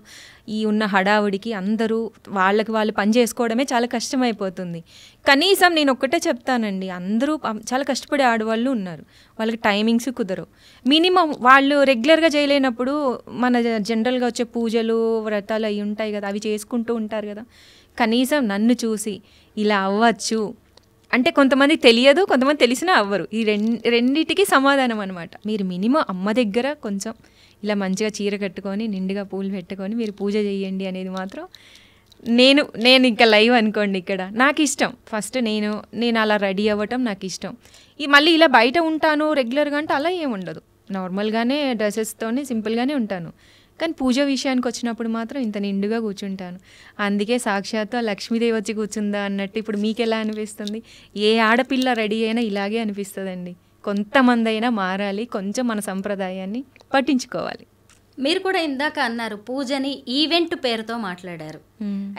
ఈ ఉన్న హడావుడికి అందరూ వాళ్ళకి వాళ్ళు పని చేసుకోవడమే చాలా కష్టమైపోతుంది. కనీసం నేను ఒక్కటే చెప్తానండి, అందరూ చాలా కష్టపడే ఆడవాళ్ళు ఉన్నారు, వాళ్ళకి టైమింగ్స్ కుదరవు. మినిమం వాళ్ళు రెగ్యులర్గా చేయలేనప్పుడు మన జనరల్గా వచ్చే పూజలు, వ్రతాలు అవి ఉంటాయి కదా, అవి చేసుకుంటూ ఉంటారు కదా. కనీసం నన్ను చూసి ఇలా అవ్వచ్చు అంటే, కొంతమంది తెలియదు, కొంతమంది తెలిసినా అవ్వరు. ఈ రెండిటికి సమాధానం అనమాట. మీరు మినిమం అమ్మ దగ్గర కొంచెం ఇలా మంచిగా చీర కట్టుకొని, నిండుగా పూలు పెట్టుకొని మీరు పూజ చేయండి అనేది మాత్రం నేను ఇంకా లైవ్ అనుకోండి. ఇక్కడ నాకు ఇష్టం. ఫస్ట్ నేను అలా రెడీ అవ్వటం నాకు ఇష్టం. మళ్ళీ ఇలా బయట ఉంటాను రెగ్యులర్గా అంటే అలా ఏముండదు. నార్మల్గానే డ్రెస్సెస్తోనే సింపుల్గానే ఉంటాను. కానీ పూజ విషయానికి వచ్చినప్పుడు మాత్రం ఇంత నిండుగా కూర్చుంటాను. అందుకే సాక్షాత్తు లక్ష్మీదేవి వచ్చి కూర్చుందా అన్నట్టు ఇప్పుడు మీకు ఎలా అనిపిస్తుంది? ఏ ఆడపిల్ల రెడీ అయినా ఇలాగే అనిపిస్తుందండి. కొంతమంది అయినా మారాలి, కొంచెం మన సంప్రదాయాన్ని పట్టించుకోవాలి. మీరు కూడా ఇందాక అన్నారు పూజని ఈవెంట్ పేరుతో మాట్లాడారు.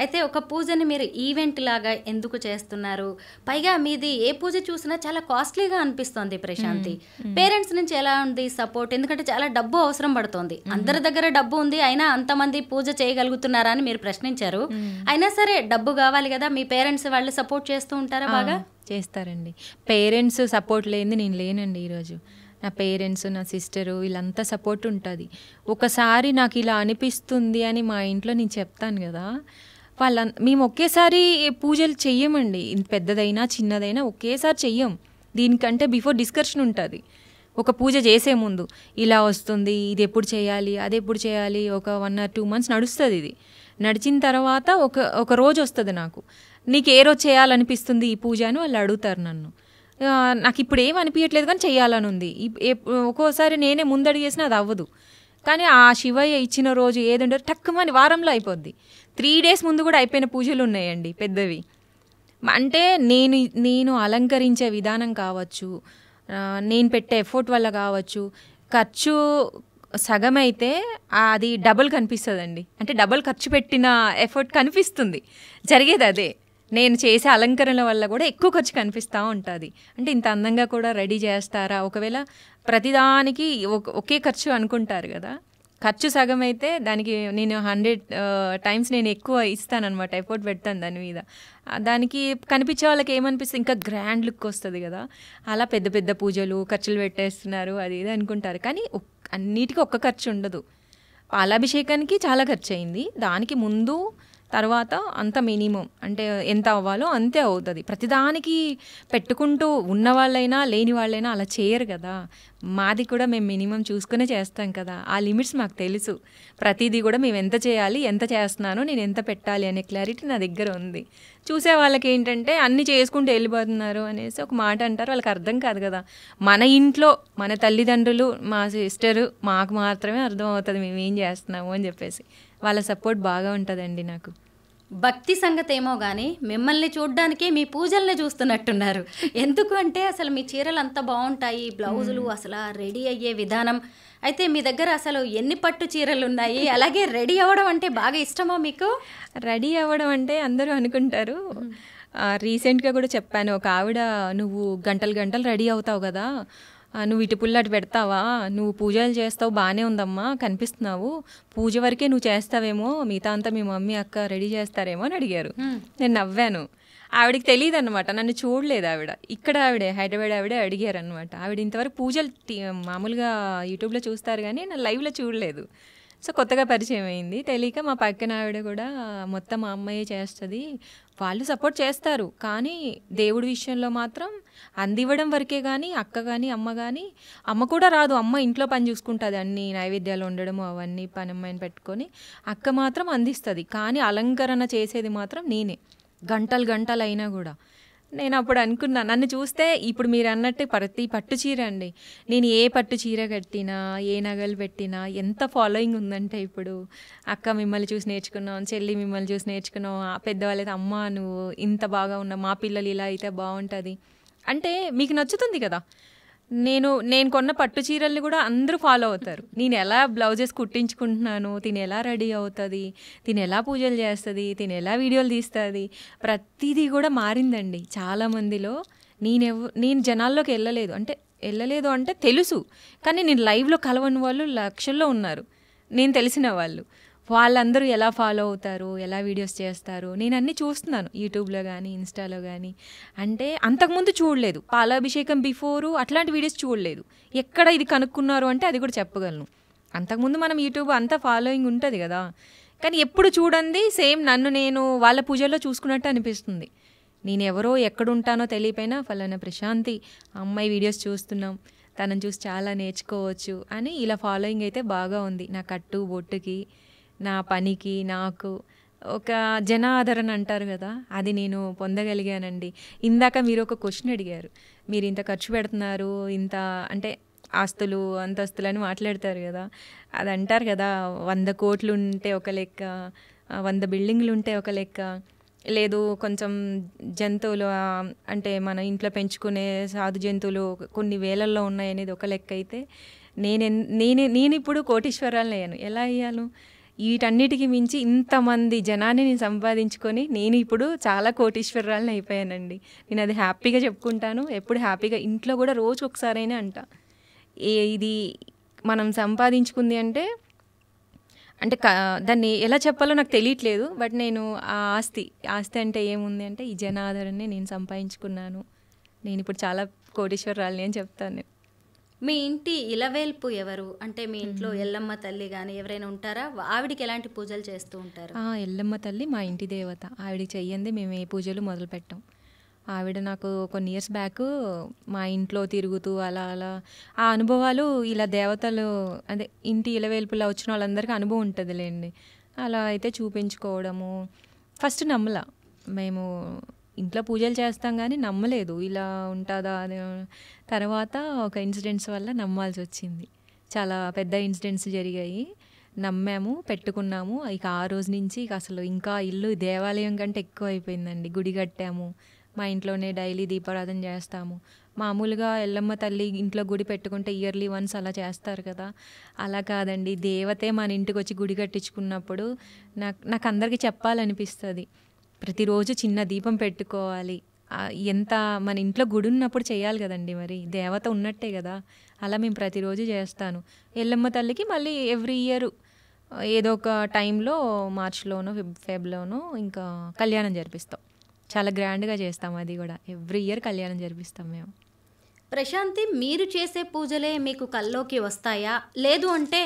అయితే ఒక పూజని మీరు ఈవెంట్ లాగా ఎందుకు చేస్తున్నారు? పైగా మీది ఏ పూజ చూసినా చాలా కాస్ట్లీగా అనిపిస్తోంది ప్రశాంతి. పేరెంట్స్ నుంచి ఎలా ఉంది సపోర్ట్? ఎందుకంటే చాలా డబ్బు అవసరం పడుతోంది. అందరి దగ్గర డబ్బు ఉంది, అయినా అంతమంది పూజ చేయగలుగుతున్నారా అని మీరు ప్రశ్నించారు. అయినా సరే డబ్బు కావాలి కదా, మీ పేరెంట్స్ వాళ్ళు సపోర్ట్ చేస్తూ ఉంటారా? బాగా చేస్తారండి. పేరెంట్స్ సపోర్ట్ లేనిది నేను లేనండి ఈరోజు. నా పేరెంట్స్, నా సిస్టరు, వీళ్ళంతా సపోర్ట్ ఉంటుంది. ఒకసారి నాకు ఇలా అనిపిస్తుంది అని మా ఇంట్లో నేను చెప్తాను కదా, మేము ఒకేసారి పూజలు చెయ్యమండి. పెద్దదైనా చిన్నదైనా ఒకేసారి చెయ్యం. దీనికంటే బిఫోర్ డిస్కషన్ ఉంటుంది. ఒక పూజ చేసే ముందు ఇలా వస్తుంది, ఇది ఎప్పుడు చేయాలి, అది ఎప్పుడు చేయాలి, ఒక 1 or 2 months నడుస్తుంది. ఇది నడిచిన తర్వాత ఒక రోజు వస్తుంది నాకు, నీకు ఏ రోజు చేయాలనిపిస్తుంది ఈ పూజ అని వాళ్ళు అడుగుతారు నన్ను. నాకు ఇప్పుడు ఏం అనిపించట్లేదు కానీ చేయాలని ఉంది. ఒక్కోసారి నేనే ముందడిగేసినా అది అవ్వదు. కానీ ఆ శివయ్య ఇచ్చిన రోజు ఏదంటే టక్కుమని వారంలో అయిపోద్ది. 3 days ముందు కూడా అయిపోయిన పూజలు ఉన్నాయండి పెద్దవి. అంటే నేను అలంకరించే విధానం కావచ్చు, నేను పెట్టే ఎఫర్ట్ వల్ల కావచ్చు, ఖర్చు సగం అయితే అది డబుల్ కనిపిస్తుందండి. అంటే డబుల్ ఖర్చు పెట్టిన ఎఫర్ట్ కనిపిస్తుంది, జరిగేది అదే. నేను చేసే అలంకరణల వల్ల కూడా ఎక్కువ ఖర్చు కనిపిస్తూ ఉంటుంది. అంటే ఇంత అందంగా కూడా రెడీ చేస్తారా, ఒకవేళ ప్రతిదానికి ఒకే ఖర్చు అనుకుంటారు కదా, ఖర్చు సగం అయితే దానికి నేను 100 times నేను ఎక్కువ ఇస్తానన్నమాట, ఎఫర్ట్ పెడతాను దాని మీద. దానికి కనిపించే వాళ్ళకి ఏమనిపిస్తుంది, ఇంకా గ్రాండ్ లుక్ వస్తుంది కదా, అలా పెద్ద పెద్ద పూజలు ఖర్చులు పెట్టేస్తున్నారు అది ఇది అనుకుంటారు. కానీ అన్నిటికీ ఒక్క ఖర్చు ఉండదు. పాలాభిషేకానికి చాలా ఖర్చు అయింది, దానికి ముందు తర్వాత అంత మినిమం అంటే ఎంత అవ్వాలో అంతే అవుతుంది. ప్రతిదానికి పెట్టుకుంటూ ఉన్న వాళ్ళైనా లేని వాళ్ళైనా అలా చేయరు కదా. మాది కూడా మేము మినిమం చూసుకునే చేస్తాం కదా, ఆ లిమిట్స్ మాకు తెలుసు. ప్రతిదీ కూడా మేము ఎంత చేయాలి, ఎంత చేస్తున్నానో, నేను ఎంత పెట్టాలి అనే క్లారిటీ నా దగ్గర ఉంది. చూసే వాళ్ళకి ఏంటంటే అన్నీ చేసుకుంటూ వెళ్ళిపోతున్నారు అనేసి ఒక మాట అంటారు, వాళ్ళకి అర్థం కాదు కదా. మన ఇంట్లో మన తల్లిదండ్రులు, మా సిస్టరు, మాకు మాత్రమే అర్థం అవుతుంది మేము ఏం చేస్తున్నాము అని చెప్పేసి. వాళ్ళ సపోర్ట్ బాగా ఉంటుందండి నాకు. భక్తి సంగతి ఏమో కానీ మిమ్మల్ని చూడ్డానికే మీ పూజల్ని చూస్తున్నట్టున్నారు. ఎందుకు అంటే అసలు మీ చీరలు అంత బాగుంటాయి, బ్లౌజులు, అసలు రెడీ అయ్యే విధానం. అయితే మీ దగ్గర అసలు ఎన్ని పట్టు చీరలు ఉన్నాయి, అలాగే రెడీ అవ్వడం అంటే బాగా ఇష్టమా మీకు? రెడీ అవ్వడం అంటే అందరూ అనుకుంటారు. రీసెంట్గా కూడా చెప్పాను, ఒక ఆవిడ నువ్వు గంటలు రెడీ అవుతావు కదా, నువ్వు ఇటు పుల్లటి పెడతావా, నువ్వు పూజలు చేస్తావు బాగానే ఉందమ్మా, కనిపిస్తున్నావు, పూజ వరకే నువ్వు చేస్తావేమో, మిగతా అంతా మీ మమ్మీ అక్క రెడీ చేస్తారేమో అని అడిగారు. నేను నవ్వాను. ఆవిడకి తెలియదు అనమాట, నన్ను చూడలేదు ఆవిడ. ఇక్కడ హైదరాబాద్ ఆవిడే అడిగారు అనమాట. ఆవిడ ఇంతవరకు పూజలు మామూలుగా యూట్యూబ్లో చూస్తారు కానీ నా లైవ్లో చూడలేదు. సో కొత్తగా పరిచయం అయింది. తెలియక మా పక్కన ఆవిడ కూడా మొత్తం మా అమ్మాయి చేస్తుంది, వాళ్ళు సపోర్ట్ చేస్తారు కానీ దేవుడి విషయంలో మాత్రం అందివ్వడం వరకే. కానీ అక్క కానీ అమ్మ కూడా రాదు, అమ్మ ఇంట్లో పని చూసుకుంటుంది, అన్ని నైవేద్యాలు వండడము అవన్నీ పని అమ్మాయిని పెట్టుకొని. అక్క మాత్రం అందిస్తుంది కానీ అలంకరణ చేసేది మాత్రం నేనే, గంటలు అయినా కూడా. నేను అప్పుడు అనుకున్నా, నన్ను చూస్తే ఇప్పుడు మీరు అన్నట్టు ప్రతి పట్టు చీర అండి, నేను ఏ పట్టు చీర కట్టినా, ఏ నగలు పెట్టినా ఎంత ఫాలోయింగ్ ఉందంటే, ఇప్పుడు అక్క మిమ్మల్ని చూసి నేర్చుకున్నాం, చెల్లి మిమ్మల్ని చూసి నేర్చుకున్నాం, పెద్దవాళ్ళైతే అమ్మ నువ్వు ఇంత బాగా ఉన్నావు, మా పిల్లలు ఇలా అయితే బాగుంటుంది అంటే మీకు నచ్చుతుంది కదా. నేను కొన్న పట్టు చీరల్ని కూడా అందరూ ఫాలో అవుతారు. నేను ఎలా బ్లౌజెస్ కుట్టించుకుంటున్నాను, తిని ఎలా రెడీ అవుతుంది, తిని ఎలా పూజలు చేస్తుంది, తిని ఎలా వీడియోలు తీస్తుంది, ప్రతిదీ కూడా మారిందండి చాలామందిలో. నేను జనాల్లోకి వెళ్ళలేదు అంటే తెలుసు, కానీ నేను లైవ్లో కలవని వాళ్ళు లక్షల్లో ఉన్నారు, నేను తెలిసిన వాళ్ళు. వాళ్ళందరూ ఎలా ఫాలో అవుతారు, ఎలా వీడియోస్ చేస్తారు, నేను అన్నీ చూస్తున్నాను యూట్యూబ్లో కానీ ఇన్స్టాలో కానీ. అంటే అంతకుముందు చూడలేదు, పాలాభిషేకం బిఫోరు అట్లాంటి వీడియోస్ చూడలేదు. ఎక్కడ ఇది కనుక్కున్నారు అంటే అది కూడా చెప్పగలను. అంతకుముందు మనం యూట్యూబ్ అంతా ఫాలోయింగ్ ఉంటుంది కదా, కానీ ఎప్పుడు చూడండి సేమ్ నన్ను నేను వాళ్ళ పూజల్లో చూసుకున్నట్టు అనిపిస్తుంది. నేను ఎవరో ఎక్కడుంటానో తెలియపోయినా ఫలానా ప్రశాంతి అమ్మాయి వీడియోస్ చూస్తున్నాం, తనని చూసి చాలా నేర్చుకోవచ్చు అని ఇలా ఫాలోయింగ్ అయితే బాగా ఉంది. నా కట్టు బొట్టుకి, నా పనికి, నాకు ఒక జన ఆదరణ అంటారు కదా, అది నేను పొందగలిగానండి. ఇందాక మీరు ఒక క్వశ్చన్ అడిగారు, మీరు ఇంత ఖర్చు పెడుతున్నారు, ఇంత అంటే ఆస్తులు అంతస్తులు అని మాట్లాడతారు కదా, అది అంటారు కదా 100 కోట్లు ఉంటే ఒక లెక్క, 100 బిల్డింగ్లు ఉంటే ఒక లెక్క, లేదు కొంచెం జంతువులు అంటే మన ఇంట్లో పెంచుకునే సాధు జంతువులు కొన్ని వేలల్లో ఉన్నాయి అనేది ఒక లెక్క అయితే, నేను ఇప్పుడు కోటీశ్వరాలను అయ్యాను. ఎలా అయ్యాను? వీటన్నిటికీ మించి ఇంతమంది జనాన్ని నేను సంపాదించుకొని నేను ఇప్పుడు చాలా కోటీశ్వరాలను అయిపోయానండి. నేను అది హ్యాపీగా చెప్పుకుంటాను, ఎప్పుడు హ్యాపీగా ఇంట్లో కూడా రోజు ఒకసారైనా అంట, ఇది మనం సంపాదించుకుంది అంటే దాన్ని ఎలా చెప్పాలో నాకు తెలియట్లేదు. బట్ నేను ఆ ఆస్తి అంటే ఏముంది అంటే ఈ జనాదరణని నేను సంపాదించుకున్నాను, నేను ఇప్పుడు చాలా కోటీశ్వరాలని అని చెప్తాను. మీ ఇంటి ఇలవేల్పు ఎవరు? అంటే మీ ఇంట్లో ఎల్లమ్మ తల్లి కానీ ఎవరైనా ఉంటారా? ఆవిడికి ఎలాంటి పూజలు చేస్తూ ఉంటారు? ఎల్లమ్మ తల్లి మా ఇంటి దేవత, ఆవిడికి చెయ్యంది మేము ఏ పూజలు మొదలు పెట్టాం. ఆవిడ నాకు కొన్ని ఇయర్స్ బ్యాక్ మా ఇంట్లో తిరుగుతూ అలా అలా ఆ అనుభవాలు ఇలా దేవతలు అదే ఇంటి ఇలవేల్పులా వచ్చిన వాళ్ళందరికీ అనుభవం ఉంటుందిలేండి. అలా అయితే చూపించుకోవడము ఫస్ట్ నమ్మలా. మేము ఇంట్లో పూజలు చేస్తాం కానీ నమ్మలేదు ఇలా ఉంటుందా అని. తర్వాత ఒక ఇన్సిడెంట్స్ వల్ల నమ్మాల్సి వచ్చింది. చాలా పెద్ద ఇన్సిడెంట్స్ జరిగాయి, నమ్మాము, పెట్టుకున్నాము. ఇక ఆ రోజు నుంచి ఇక అసలు ఇంకా ఇల్లు దేవాలయం కంటే ఎక్కువ అయిపోయిందండి. గుడి కట్టాము, మా ఇంట్లోనే డైలీ దీపారాధన చేస్తాము. మామూలుగా ఎల్లమ్మ తల్లి ఇంట్లో గుడి పెట్టుకుంటే ఇయర్లీ వన్స్ అలా చేస్తారు కదా, అలా కాదండి. దేవతే మన ఇంటికి వచ్చి గుడి కట్టించుకున్నప్పుడు నాకు అందరికీ చెప్పాలనిపిస్తుంది, ప్రతిరోజు చిన్న దీపం పెట్టుకోవాలి. ఎంత మన ఇంట్లో గుడి ఉన్నప్పుడు చేయాలి కదండి, మరి దేవత ఉన్నట్టే కదా. అలా మేము ప్రతిరోజు చేస్తాను. ఎల్లమ్మ తల్లికి మళ్ళీ ఎవ్రీ ఇయర్ ఏదో ఒక టైంలో మార్చ్లోనో ఫెబ్లోనో ఇంకా కళ్యాణం జరిపిస్తాం. చాలా గ్రాండ్గా చేస్తాం, అది కూడా ఎవ్రీ ఇయర్ కళ్యాణం జరిపిస్తాం మేము. ప్రశాంతి, మీరు చేసే పూజలే మీకు కల్లోకి వస్తాయా? లేదు అంటే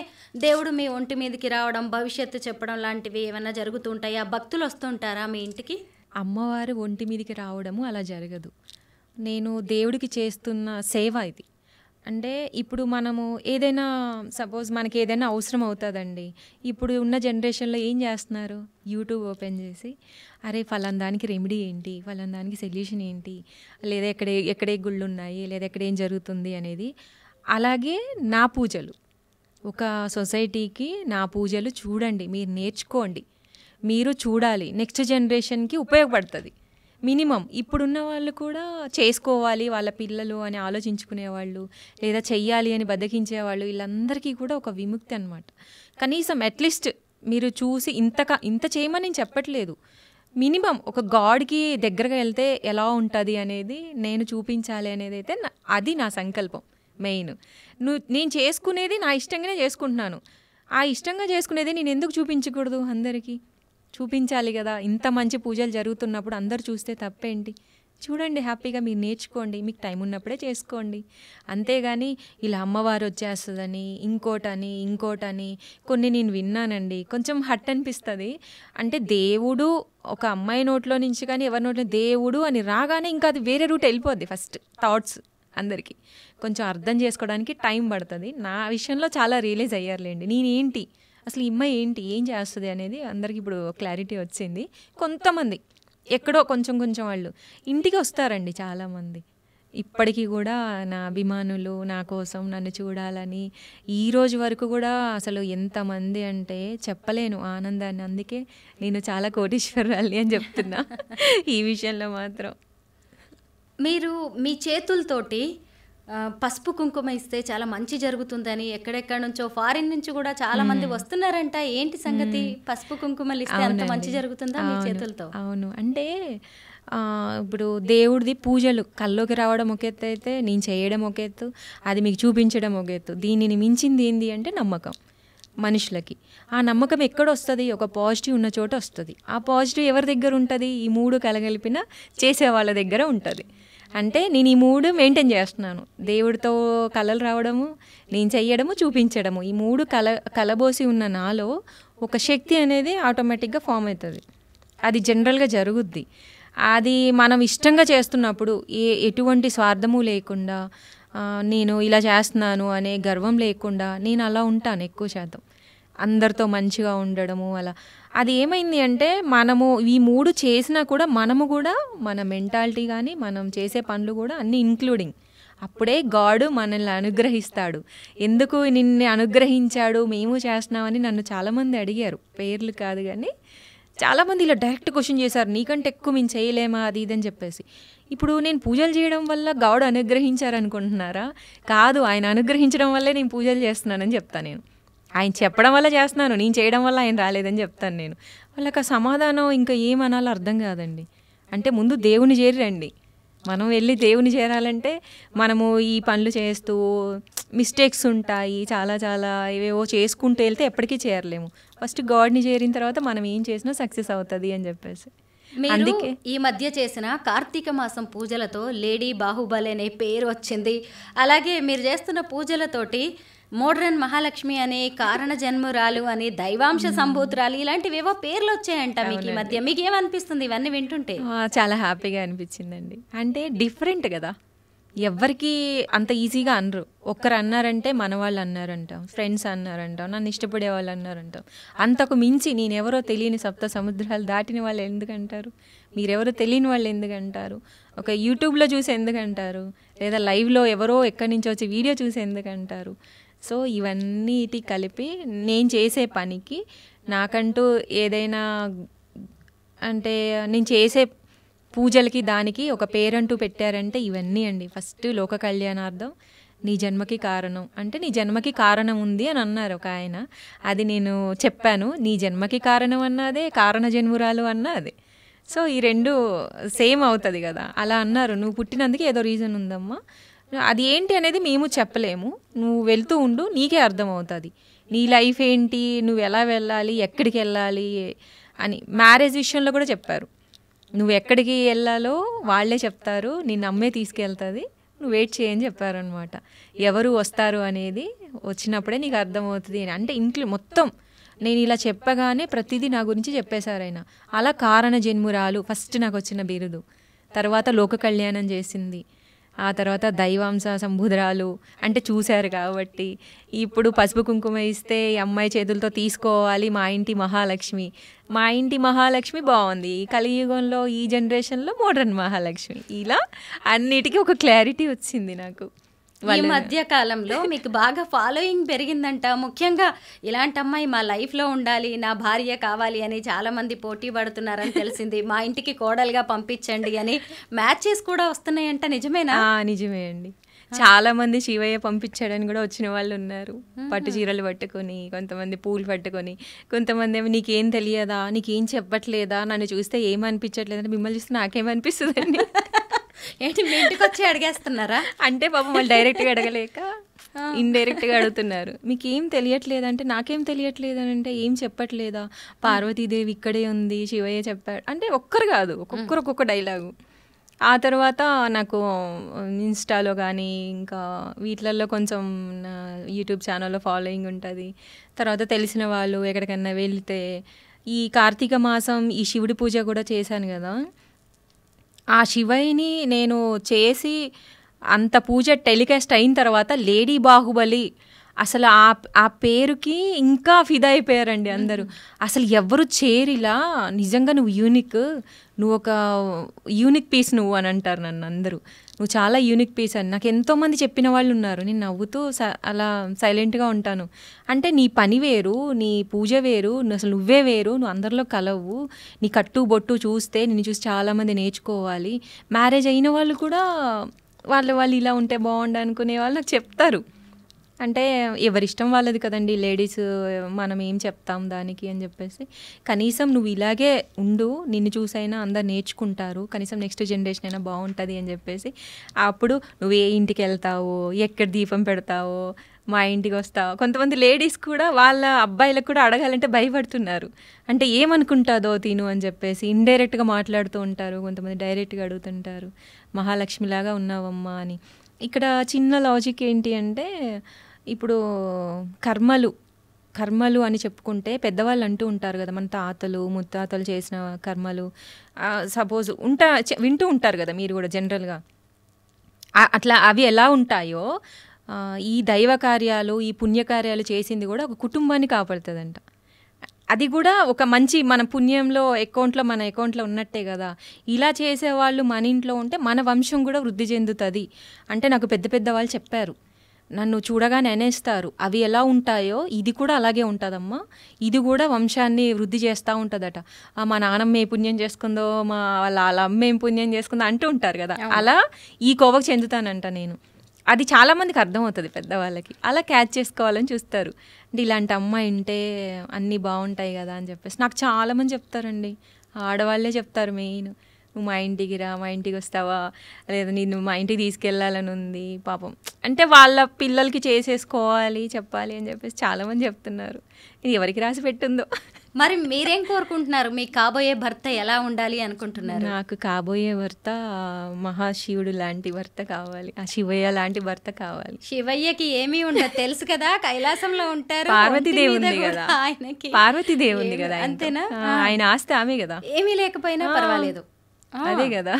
దేవుడు మీ ఒంటి మీదకి రావడం, భవిష్యత్తు చెప్పడం లాంటివి ఏమైనా జరుగుతుంటాయా? భక్తులు వస్తుంటారా మీ ఇంటికి? అమ్మవారు ఒంటి మీదకి రావడము అలా జరగదు. నేను దేవుడికి చేస్తున్న సేవ ఇది. అంటే ఇప్పుడు మనము ఏదైనా సపోజ్ మనకి ఏదైనా అవసరం అవుతుందండి. ఇప్పుడు ఉన్న జనరేషన్లో ఏం చేస్తున్నారు, యూట్యూబ్ ఓపెన్ చేసి అరే ఫలానా దానికి రెమెడీ ఏంటి, ఫలానా దానికి సొల్యూషన్ ఏంటి, లేదా ఎక్కడే గుళ్ళు ఉన్నాయి, లేదా ఎక్కడ ఏం జరుగుతుంది అనేది. అలాగే నా పూజలు, ఒక సొసైటీకి నా పూజలు చూడండి, మీరు నేర్చుకోండి, మీరు చూడాలి, నెక్స్ట్ జనరేషన్కి ఉపయోగపడుతుంది. మినిమం ఇప్పుడున్న వాళ్ళు కూడా చేసుకోవాలి వాళ్ళ పిల్లలు అని ఆలోచించుకునేవాళ్ళు, లేదా చెయ్యాలి అని బద్దకించేవాళ్ళు, వీళ్ళందరికీ కూడా ఒక విముక్తి అనమాట. కనీసం అట్లీస్ట్ మీరు చూసి ఇంత చేయమని నేను చెప్పట్లేదు, మినిమం ఒక గాడ్కి దగ్గరగా వెళ్తే ఎలా ఉంటుంది అనేది నేను చూపించాలి అనేది అయితే అది నా సంకల్పం మెయిన్. నేను చేసుకునేది నా ఇష్టంగానే చేసుకుంటున్నాను. ఆ ఇష్టంగా చేసుకునేది నేను ఎందుకు చూపించకూడదు, అందరికీ చూపించాలి కదా. ఇంత మంచి పూజలు జరుగుతున్నప్పుడు అందరు చూస్తే తప్పేంటి? చూడండి, హ్యాపీగా మీరు నేర్చుకోండి, మీకు టైం ఉన్నప్పుడే చేసుకోండి. అంతేగాని ఇలా అమ్మవారు వచ్చేస్తుందని ఇంకోటని కొన్ని నేను విన్నానండి, కొంచెం హట్ అనిపిస్తుంది. అంటే దేవుడు ఒక అమ్మాయి నోట్లో నుంచి కానీ ఎవరి నోట్లో దేవుడు అని రాగానే ఇంకా అది వేరే రూట్ వెళ్ళిపోద్ది. ఫస్ట్ థాట్స్ అందరికీ కొంచెం అర్థం చేసుకోవడానికి టైం పడుతుంది. నా విషయంలో చాలా రియలైజ్ అయ్యారులేండి, నేనేంటి అసలు ఈ అమ్మాయి ఏం చేస్తుంది అనేది అందరికి ఇప్పుడు క్లారిటీ వచ్చింది. కొంతమంది ఎక్కడో కొంచెం వాళ్ళు ఇంటికి వస్తారండి చాలామంది. ఇప్పటికీ కూడా నా అభిమానులు నా కోసం నన్ను చూడాలని ఈ రోజు వరకు కూడా అసలు ఎంతమంది అంటే చెప్పలేను ఆనందాన్ని. అందుకే నేను చాలా కోటీశ్వరాలి అని చెప్తున్నా ఈ విషయంలో మాత్రం. మీరు మీ చేతులతోటి పసుపు కుంకుమ ఇస్తే చాలా మంచి జరుగుతుందని ఎక్కడెక్కడ నుంచో ఫారిన్ నుంచి కూడా చాలా మంది వస్తున్నారంట. ఏంటి సంగతి? పసుపు కుంకుమలు ఇస్తే అంత మంచి జరుగుతుందా మీ చేతులతో? అవును, అంటే ఇప్పుడు దేవుడిది పూజలు కల్లోకి రావడం ఒక ఎత్తు అయితే, నేను చేయడం ఒక ఎత్తు, అది మీకు చూపించడం ఒక ఎత్తు. దీనిని మించింది ఏంది అంటే నమ్మకం మనుషులకి. ఆ నమ్మకం ఎక్కడ వస్తుంది? ఒక పాజిటివ్ ఉన్న చోట వస్తుంది. ఆ పాజిటివ్ ఎవరి దగ్గర ఉంటుంది? ఈ మూడు కలగలిపిన చేసే వాళ్ళ దగ్గర ఉంటుంది. అంటే నేను ఈ మూడు మెయింటైన్ చేస్తున్నాను. దేవుడితో కళలు రావడము, నేను చెయ్యడము, చూపించడము, ఈ మూడు కలబోసి ఉన్న నాలో ఒక శక్తి అనేది ఆటోమేటిక్గా ఫామ్ అవుతుంది. అది జనరల్గా జరుగుద్ది. అది మనం ఇష్టంగా చేస్తున్నప్పుడు ఎటువంటి స్వార్థము లేకుండా, నేను ఇలా చేస్తున్నాను అనే గర్వం లేకుండా నేను అలా ఉంటాను ఎక్కువ శాతం. అందరితో మంచిగా ఉండడము అలా. అది ఏమైంది అంటే మనము ఈ మూడు చేసినా కూడా మనము కూడా మన మెంటాలిటీ కానీ మనం చేసే పనులు కూడా అన్నీ ఇంక్లూడింగ్, అప్పుడే గాడ్ మనల్ని అనుగ్రహిస్తాడు. ఎందుకు నిన్ను అనుగ్రహించాడు మేము చేస్తున్నామని నన్ను చాలామంది అడిగారు, పేర్లు కాదు కానీ చాలామంది ఇలా డైరెక్ట్ క్వశ్చన్ చేశారు, నీకంటే ఎక్కువ మేము చేయలేమా అది ఇదని చెప్పేసి. ఇప్పుడు నేను పూజలు చేయడం వల్ల గాడ్ అనుగ్రహించారనుకుంటున్నారా? కాదు, ఆయన అనుగ్రహించడం వల్లే నేను పూజలు చేస్తున్నానని చెప్తాను. నేను ఆయన చెప్పడం వల్ల చేస్తున్నాను, నేను చేయడం వల్ల ఆయన రాలేదని చెప్తాను నేను. వాళ్ళకి ఆ సమాధానం ఇంకా ఏమనాలో అర్థం కాదండి. అంటే ముందు దేవుని చేరండి. మనం వెళ్ళి దేవుని చేరాలంటే మనము ఈ పనులు చేస్తూ మిస్టేక్స్ ఉంటాయి, చాలా ఏవేవో చేసుకుంటూ వెళ్తే ఎప్పటికీ చేరలేము. ఫస్ట్ గాడ్ని చేరిన తర్వాత మనం ఏం చేసినా సక్సెస్ అవుతుంది అని చెప్పేసి. అందుకే ఈ మధ్య చేసిన కార్తీక మాసం పూజలతో లేడీ బాహుబలి అనే పేరు వచ్చింది. అలాగే మీరు చేస్తున్న పూజలతోటి మోడ్రన్ మహాలక్ష్మి అని, కారణ జన్మురాలు అని, దైవాంశ సంభూతురాలు ఇలాంటివేవో పేర్లు వచ్చాయంట మీకు ఈ మధ్య. మీకు ఏమనిపిస్తుంది ఇవన్నీ వింటుంటే? చాలా హ్యాపీగా అనిపించిందండి. అంటే డిఫరెంట్ కదా, ఎవ్వరికి అంత ఈజీగా అనరు. ఒక్కరు అన్నారంటే మన వాళ్ళు అన్నారంటాం, ఫ్రెండ్స్ అన్నారంటాం, నన్ను ఇష్టపడే వాళ్ళు అన్నారంటాం. అంతకు మించి నేనెవరో తెలియని సప్త సముద్రాలు దాటిన వాళ్ళు ఎందుకంటారు, మీరెవరో తెలియని వాళ్ళు ఎందుకంటారు, ఒక యూట్యూబ్లో చూసి ఎందుకంటారు, లేదా లైవ్లో ఎవరో ఎక్కడి నుంచి వచ్చి వీడియో చూసి ఎందుకంటారు. సో ఇవన్నిటి కలిపి నేను చేసే పనికి నాకంటూ ఏదైనా అంటే నేను చేసే పూజలకి దానికి ఒక పేరంటూ పెట్టారంటే ఇవన్నీ అండి. ఫస్ట్ లోక కళ్యాణార్థం, నీ జన్మకి కారణం అంటే నీ జన్మకి కారణం ఉంది అని అన్నారు ఒక ఆయన. అది నేను చెప్పాను, నీ జన్మకి కారణం అన్నదే, కారణ జన్మురాలు అన్నదే. సో ఈ రెండు సేమ్ అవుతుంది కదా. అలా అన్నారు, నువ్వు పుట్టినందుకు ఏదో రీజన్ ఉందమ్మా, అది ఏంటి అనేది మేము చెప్పలేము, నువ్వు వెళ్తూ ఉండు నీకే అర్థమవుతుంది, నీ లైఫ్ ఏంటి, నువ్వు ఎలా వెళ్ళాలి, ఎక్కడికి వెళ్ళాలి అని. మ్యారేజ్ విషయంలో కూడా చెప్పారు, నువ్వు ఎక్కడికి వెళ్ళాలో వాళ్ళే చెప్తారు, నిన్ను అమ్మే తీసుకెళ్తుంది, నువ్వు వెయిట్ చేయని చెప్పారనమాట. ఎవరు వస్తారు అనేది వచ్చినప్పుడే నీకు అర్థమవుతుంది అని. అంటే ఇంట్లో మొత్తం నేను ఇలా చెప్పగానే ప్రతిదీ నా గురించి చెప్పేశారు ఆయన. అలా కారణ జన్మురాలు ఫస్ట్ నాకు వచ్చిన బిరుదు, తర్వాత లోక కళ్యాణం చేసింది, ఆ తర్వాత దైవాంశ సంబుధరాలు అంటే చూశారు కాబట్టి. ఇప్పుడు పసుపు కుంకుమ ఇస్తే ఈ అమ్మాయి చేతులతో తీసుకోవాలి, మా ఇంటి మహాలక్ష్మి. మా ఇంటి మహాలక్ష్మి బాగుంది, కలియుగంలో ఈ జనరేషన్లో మోడ్రన్ మహాలక్ష్మి. ఇలా అన్నిటికీ ఒక క్లారిటీ వచ్చింది నాకు. ఈ మధ్య కాలంలో మీకు బాగా ఫాలోయింగ్ పెరిగిందంట. ముఖ్యంగా ఇలాంటి అమ్మాయి మా లైఫ్లో ఉండాలి, నా భార్య కావాలి అని చాలా మంది పోటీ పడుతున్నారని తెలిసింది. మా ఇంటికి కోడలుగా పంపించండి అని మ్యాచెస్ కూడా వస్తున్నాయంట, నిజమేనా? నిజమే అండి. చాలా మంది శివయ్య పంపించాడని కూడా వచ్చిన వాళ్ళు ఉన్నారు. పట్టు చీరలు పట్టుకొని, కొంతమంది పూలు పట్టుకొని, కొంతమంది ఏమో నీకేం తెలియదా, నీకేం చెప్పట్లేదా, నన్ను చూస్తే ఏమనిపించట్లేదంటే మిమ్మల్ని చూస్తే నాకేమనిపిస్తుందండి. ఏంటి మీ ఇంటికి వచ్చి అడిగేస్తున్నారా? అంటే పాపం వాళ్ళు డైరెక్ట్గా అడగలేక ఇండైరెక్ట్గా అడుగుతున్నారు, మీకు ఏం తెలియట్లేదంటే నాకేం తెలియట్లేదు అని. అంటే ఏం చెప్పట్లేదా, పార్వతీదేవి ఇక్కడే ఉంది, శివయ్య చెప్పాడు అంటే ఒక్కరు కాదు, ఒక్కొక్కరు ఒక్కొక్క డైలాగు. ఆ తర్వాత నాకు ఇన్స్టాలో కానీ ఇంకా వీటిలలో కొంచెం యూట్యూబ్ ఛానల్లో ఫాలోయింగ్ ఉంటుంది. తర్వాత తెలిసిన వాళ్ళు ఎక్కడికన్నా వెళ్తే, ఈ కార్తీక మాసం ఈ శివుడి పూజ కూడా చేశాను కదా, ఆ శివయ్యని నేను చేసి అంత పూజ టెలికాస్ట్ అయిన తర్వాత లేడీ బాహుబలి అసలు ఆ పేరుకి ఇంకా ఫిదా అయిపోయారండి అందరూ. అసలు ఎవరు చేరిలా, నిజంగా నువ్వు యూనిక్, నువ్వు ఒక యూనిక్ పీస్ నువ్వు అని అంటారు నన్ను అందరూ. నువ్వు చాలా యూనిక్ పీస్ అని నాకు ఎంతోమంది చెప్పిన వాళ్ళు ఉన్నారు. నేను నవ్వుతూ అలా సైలెంట్గా ఉంటాను. అంటే నీ పని వేరు, నీ పూజ వేరు, అసలు నువ్వే వేరు, నువ్వు అందరిలో కలవు, నీ కట్టు బొట్టు చూస్తే నిన్ను చూసి చాలామంది నేర్చుకోవాలి. మ్యారేజ్ అయిన వాళ్ళు కూడా వాళ్ళు ఇలా ఉంటే బాగుండు అనుకునే వాళ్ళు నాకు చెప్తారు. అంటే ఎవరిష్టం వాళ్ళది కదండి, లేడీస్ మనం ఏం చెప్తాం దానికి అని చెప్పేసి. కనీసం నువ్వు ఇలాగే ఉండు, నిన్ను చూసైనా అందరు నేర్చుకుంటారు, కనీసం నెక్స్ట్ జనరేషన్ అయినా బాగుంటుంది అని చెప్పేసి. అప్పుడు నువ్వు ఏ ఇంటికి వెళ్తావో, ఎక్కడ దీపం పెడతావో, మా ఇంటికి వస్తావు. కొంతమంది లేడీస్ కూడా వాళ్ళ అబ్బాయిలకు కూడా అడగాలంటే భయపడుతున్నారు. అంటే ఏమనుకుంటుందో తిను అని చెప్పేసి ఇండైరెక్ట్గా మాట్లాడుతూ ఉంటారు. కొంతమంది డైరెక్ట్గా అడుగుతుంటారు, మహాలక్ష్మిలాగా ఉన్నావమ్మా అని. ఇక్కడ చిన్న లాజిక్ ఏంటి అంటే, ఇప్పుడు కర్మలు అని చెప్పుకుంటే పెద్దవాళ్ళు అంటూ ఉంటారు కదా, మన తాతలు ముత్తాతలు చేసిన కర్మలు సపోజ్ వింటూ ఉంటారు కదా మీరు కూడా జనరల్గా. అట్లా అవి ఎలా ఉంటాయో ఈ దైవ కార్యాలు, ఈ పుణ్యకార్యాలు చేసింది కూడా ఒక కుటుంబాన్ని కాపాడుతుందంట. అది కూడా ఒక మంచి మన పుణ్యంలో మన అకౌంట్లో ఉన్నట్టే కదా. ఇలా చేసేవాళ్ళు మన ఇంట్లో ఉంటే మన వంశం కూడా వృద్ధి చెందుతుంది అంటే నాకు పెద్ద వాళ్ళు చెప్పారు. నన్ను చూడగానే అనేస్తారు, అవి ఎలా ఉంటాయో ఇది కూడా అలాగే ఉంటుందమ్మా, ఇది కూడా వంశాన్ని వృద్ధి చేస్తూ ఉంటుందట. మా నాన్నమ్మ ఏ పుణ్యం చేసుకుందో, వాళ్ళ అమ్మ ఏం పుణ్యం చేసుకుందో అంటూ ఉంటారు కదా, అలా ఈ కోవకు చెందుతానంట నేను. అది చాలామందికి అర్థమవుతుంది పెద్దవాళ్ళకి, అలా క్యాచ్ చేసుకోవాలని చూస్తారు. అంటే ఇలాంటి అమ్మాయి ఉంటే అన్నీ బాగుంటాయి కదా అని చెప్పేసి నాకు చాలామంది చెప్తారండి. ఆడవాళ్ళే చెప్తారు మెయిన్, నువ్వు మా ఇంటికి రా, మా ఇంటికి వస్తావా, లేదా నేను మా ఇంటికి తీసుకెళ్ళాలని ఉంది పాపం. అంటే వాళ్ళ పిల్లలకి చేసేసుకోవాలి చెప్పాలి అని చెప్పేసి చాలామంది చెప్తున్నారు. ఇది ఎవరికి రాసి పెట్టుందో మరి మీరేం కోరుకుంటున్నారు? మీ కాబోయే భర్త ఎలా ఉండాలి అనుకుంటున్నారు? నాకు కాబోయే భర్త మహాశివుడు లాంటి భర్త కావాలి, ఆ శివయ్య లాంటి భర్త కావాలి. శివయ్యకి ఏమీ ఉండదు తెలుసు కదా, కైలాసంలో ఉంటారు. పార్వతీదేవి ఒంటి మీద ఉంది కూడా కదా, ఆయనకి పార్వతీదేవి ఉంది కదా, అంతేనా? ఆయన ఆస్తి ఆమె కదా, ఏమీ లేకపోయినా పర్వాలేదు. అదే కదా.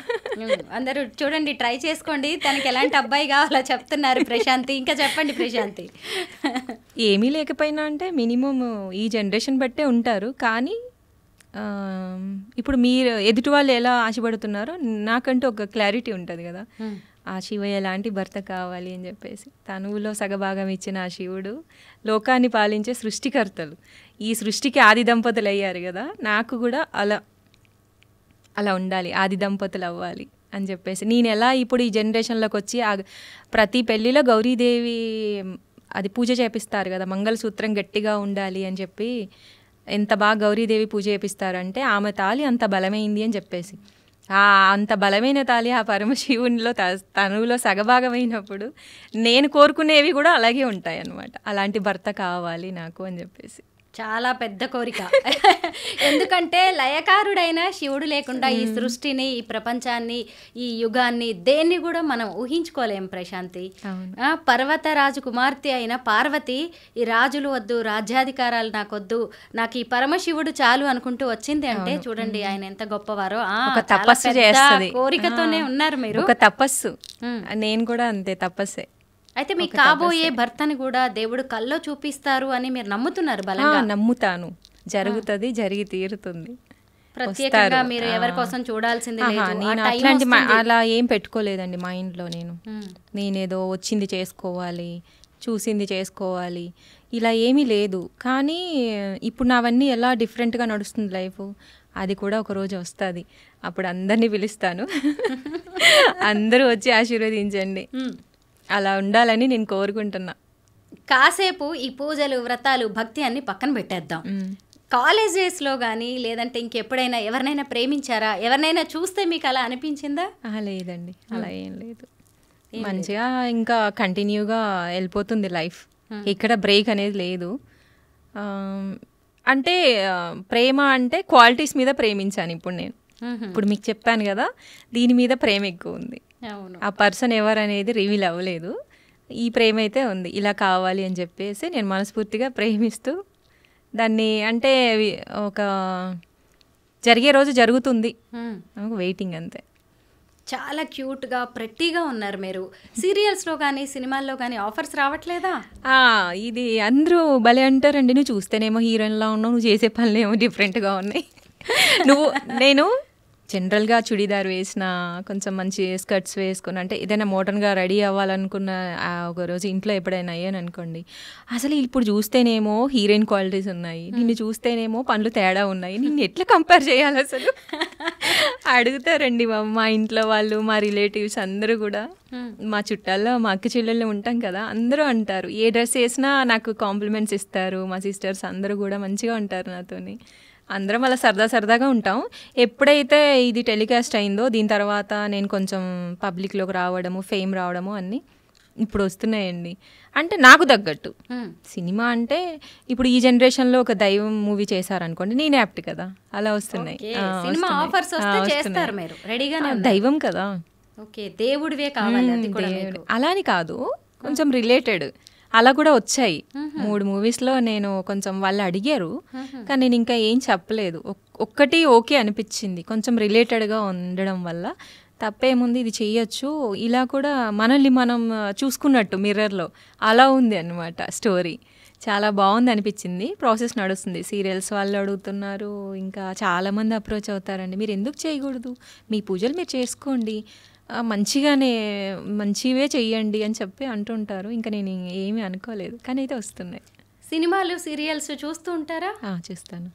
అందరూ చూడండి, ట్రై చేసుకోండి. తనకి ఎలాంటి అబ్బాయి కావాలో చెప్తున్నారు ప్రశాంతి. ఇంకా చెప్పండి ప్రశాంతి. ఏమీ లేకపోయినా అంటే మినిమం ఈ జనరేషన్ బట్టే ఉంటారు. కానీ ఇప్పుడు మీరు ఎదుటి వాళ్ళు ఎలా ఆశపడుతున్నారో నాకంటూ ఒక క్లారిటీ ఉంటుంది కదా, ఆ శివయ్య లాంటి భర్త కావాలి అని చెప్పేసి. తనువులో సగభాగం ఇచ్చిన ఆ శివుడు లోకాన్ని పాలించే సృష్టికర్తలు, ఈ సృష్టికి ఆది దంపతులు అయ్యారు కదా, నాకు కూడా అలా ఉండాలి, ఆది దంపతులు అవ్వాలి అని చెప్పేసి. నేను ఎలా ఇప్పుడు ఈ జనరేషన్లోకి వచ్చి ప్రతి పెళ్ళిలో గౌరీదేవి అది పూజ చేపిస్తారు కదా, మంగళసూత్రం గట్టిగా ఉండాలి అని చెప్పి ఎంత బాగా గౌరీదేవి పూజ చేపిస్తారంటే ఆమె తాళి అంత బలమైంది అని చెప్పేసి. అంత బలమైన తాళి ఆ పరమశివునిలో తనువులో సగభాగమైనప్పుడు నేను కోరుకునేవి కూడా అలాగే ఉంటాయి అన్నమాట. అలాంటి భర్త కావాలి నాకు అని చెప్పేసి. చాలా పెద్ద కోరిక. ఎందుకంటే లయకారుడైన శివుడు లేకుండా ఈ సృష్టిని, ఈ ప్రపంచాన్ని, ఈ యుగాన్ని దేన్ని కూడా మనం ఊహించుకోలేం ప్రశాంతి. పర్వతరాజు కుమార్తె అయిన పార్వతి ఈ రాజులు వద్దు, రాజ్యాధికారాలు నాకొద్దు, నాకు ఈ పరమశివుడు చాలు అనుకుంటూ వచ్చింది అంటే చూడండి ఆయన ఎంత గొప్పవారో. తపస్సు చేస్తుంది, కోరికతోనే ఉన్నారు మీరు. ఒక తపస్సు. నేను కూడా అంతే, తపస్సే. అయితే మీ కాబోయే భర్తని కూడా దేవుడు కల్లో చూపిస్తారు అని మీరు నమ్ముతున్నారు? బలంగా నమ్ముతాను, జరుగుతుంది, జరిగి తీరుతుంది. ప్రత్యేకంగా మీరు ఎవరి కోసం చూడాల్సింది లేదు? నేను అట్లాంటి అలా ఏం పెట్టుకోలేదండి మైండ్లో. నేనేదో వచ్చింది చేసుకోవాలి, చూసింది చేసుకోవాలి, ఇలా ఏమీ లేదు. కానీ ఇప్పుడు నావన్నీ ఎలా డిఫరెంట్గా నడుస్తుంది లైఫ్, అది కూడా ఒకరోజు వస్తుంది. అప్పుడు అందరినీ పిలుస్తాను, అందరూ వచ్చి ఆశీర్వదించండి. అలా ఉండాలని నేను కోరుకుంటున్నా. కాసేపు ఈ పూజలు, వ్రతాలు, భక్తి అన్ని పక్కన పెట్టేద్దాం. కాలేజ్ డేస్లో కానీ లేదంటే ఇంకెప్పుడైనా ఎవరినైనా ప్రేమించారా? ఎవరినైనా చూస్తే మీకు అలా అనిపించిందా? లేదండి, అలా ఏం లేదు. మంచిగా ఇంకా కంటిన్యూగా వెళ్ళిపోతుంది లైఫ్, ఇక్కడ బ్రేక్ అనేది లేదు. అంటే ప్రేమ అంటే క్వాలిటీస్ మీద ప్రేమించాను ఇప్పుడు నేను. ఇప్పుడు మీకు చెప్పాను కదా, దీని మీద ప్రేమ ఎక్కువ ఉంది. ఆ పర్సన్ ఎవరు అనేది రివీల్ అవ్వలేదు, ఈ ప్రేమ అయితే ఉంది. ఇలా కావాలి అని చెప్పేసి నేను మనస్ఫూర్తిగా ప్రేమిస్తూ దాన్ని, అంటే ఒక జరిగే రోజు జరుగుతుంది, వెయిటింగ్ అంతే. చాలా క్యూట్గా, ప్రెట్టీగా ఉన్నారు మీరు. సీరియల్స్లో కానీ సినిమాల్లో కానీ ఆఫర్స్ రావట్లేదా? ఇది అందరూ భలే అంటారండి, నువ్వు చూస్తేనేమో హీరోయిన్లా ఉన్నావు, నువ్వు చేసే పనులేమో డిఫరెంట్గా ఉన్నాయి. నేను జనరల్గా చుడీదార్ వేసిన, కొంచెం మంచి స్కర్ట్స్ వేసుకుని, అంటే ఏదైనా మోడర్న్గా రెడీ అవ్వాలనుకున్న ఒకరోజు ఇంట్లో ఎప్పుడైనా అయ్యాను అనుకోండి, అసలు ఇప్పుడు చూస్తేనేమో హీరోయిన్ క్వాలిటీస్ ఉన్నాయి, నిన్ను చూస్తేనేమో పనులు తేడా ఉన్నాయి, నిన్ను ఎట్లా కంపేర్ చేయాలి అసలు అడుగుతారండి మా ఇంట్లో వాళ్ళు, మా రిలేటివ్స్ అందరూ కూడా. మా చుట్టాల్లో మా అక్క చెల్లెళ్ళు ఉంటాం కదా, అందరూ అంటారు. ఏ డ్రెస్ వేసినా నాకు కాంప్లిమెంట్స్ ఇస్తారు. మా సిస్టర్స్ అందరూ కూడా మంచిగా ఉంటారు నాతోని. అందరం అలా సరదాగా ఉంటాం. ఎప్పుడైతే ఇది టెలికాస్ట్ అయిందో దీని తర్వాత నేను కొంచెం పబ్లిక్లోకి రావడము, ఫేమ్ రావడము అన్నీ ఇప్పుడు వస్తున్నాయండి. అంటే నాకు తగ్గట్టు సినిమా అంటే ఇప్పుడు ఈ జనరేషన్లో ఒక దైవం మూవీ చేశారనుకోండి, నేను యాప్ట్ కదా, అలా వస్తున్నాయి. దైవం కదా, అలా అని కాదు, కొంచెం రిలేటెడ్ అలా కూడా వచ్చాయి. 3 మూవీస్లో నేను కొంచెం వాళ్ళు అడిగారు, కానీ నేను ఇంకా ఏం చెప్పలేదు. ఒక్కటి ఓకే అనిపించింది, కొంచెం రిలేటెడ్గా ఉండడం వల్ల. తప్పేముంది, ఇది చెయ్యొచ్చు, ఇలా కూడా మనల్ని మనం చూసుకున్నట్టు మిర్రర్లో అలా ఉంది అన్నమాట స్టోరీ. చాలా బాగుంది అనిపించింది. ప్రాసెస్ నడుస్తుంది, సీరియల్స్ వాళ్ళు అడుగుతున్నారు, ఇంకా చాలామంది అప్రోచ్ అవుతారండి, మీరు ఎందుకు చేయకూడదు, మీ పూజలు మీరు చేసుకోండి, మంచివే చెయ్యండి అని చెప్పి అంటుంటారు. ఇంకా నేను ఏమీ అనుకోలేదు, కానీ అయితే వస్తున్నాయి. సినిమాలు, సీరియల్స్ చూస్తూ ఉంటారా? చూస్తాను.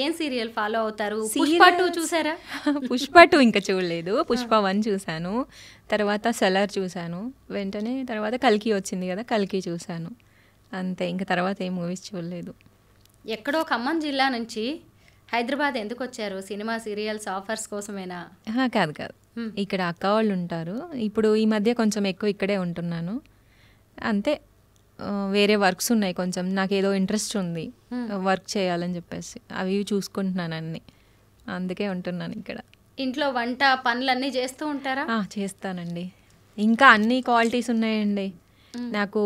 ఏం సీరియల్ ఫాలో అవుతారు? పుష్ప 2 చూసారా? పుష్ప 2 ఇంకా చూడలేదు. పుష్ప 1 చూశాను, తర్వాత సెలర్ చూశాను, వెంటనే తర్వాత కల్కి వచ్చింది కదా, కల్కి చూశాను, అంతే. ఇంకా తర్వాత ఏ మూవీస్ చూడలేదు. ఎక్కడో ఖమ్మం జిల్లా నుంచి హైదరాబాద్ ఎందుకు వచ్చారు? సినిమా, సీరియల్స్ ఆఫర్స్ కోసమేనా? కాదు, ఇక్కడ అక్క వాళ్ళు ఉంటారు. ఇప్పుడు ఈ మధ్య కొంచెం ఎక్కువ ఇక్కడే ఉంటున్నాను, అంతే. వేరే వర్క్స్ ఉన్నాయి, కొంచెం నాకు ఏదో ఇంట్రెస్ట్ ఉంది వర్క్ చేయాలని చెప్పేసి అవి చూసుకుంటున్నాను అన్నీ, అందుకే ఉంటున్నాను ఇక్కడ. ఇంట్లో వంట పనులన్నీ చేస్తూ ఉంటారా? చేస్తానండి. ఇంకా అన్ని క్వాలిటీస్ ఉన్నాయండి నాకు.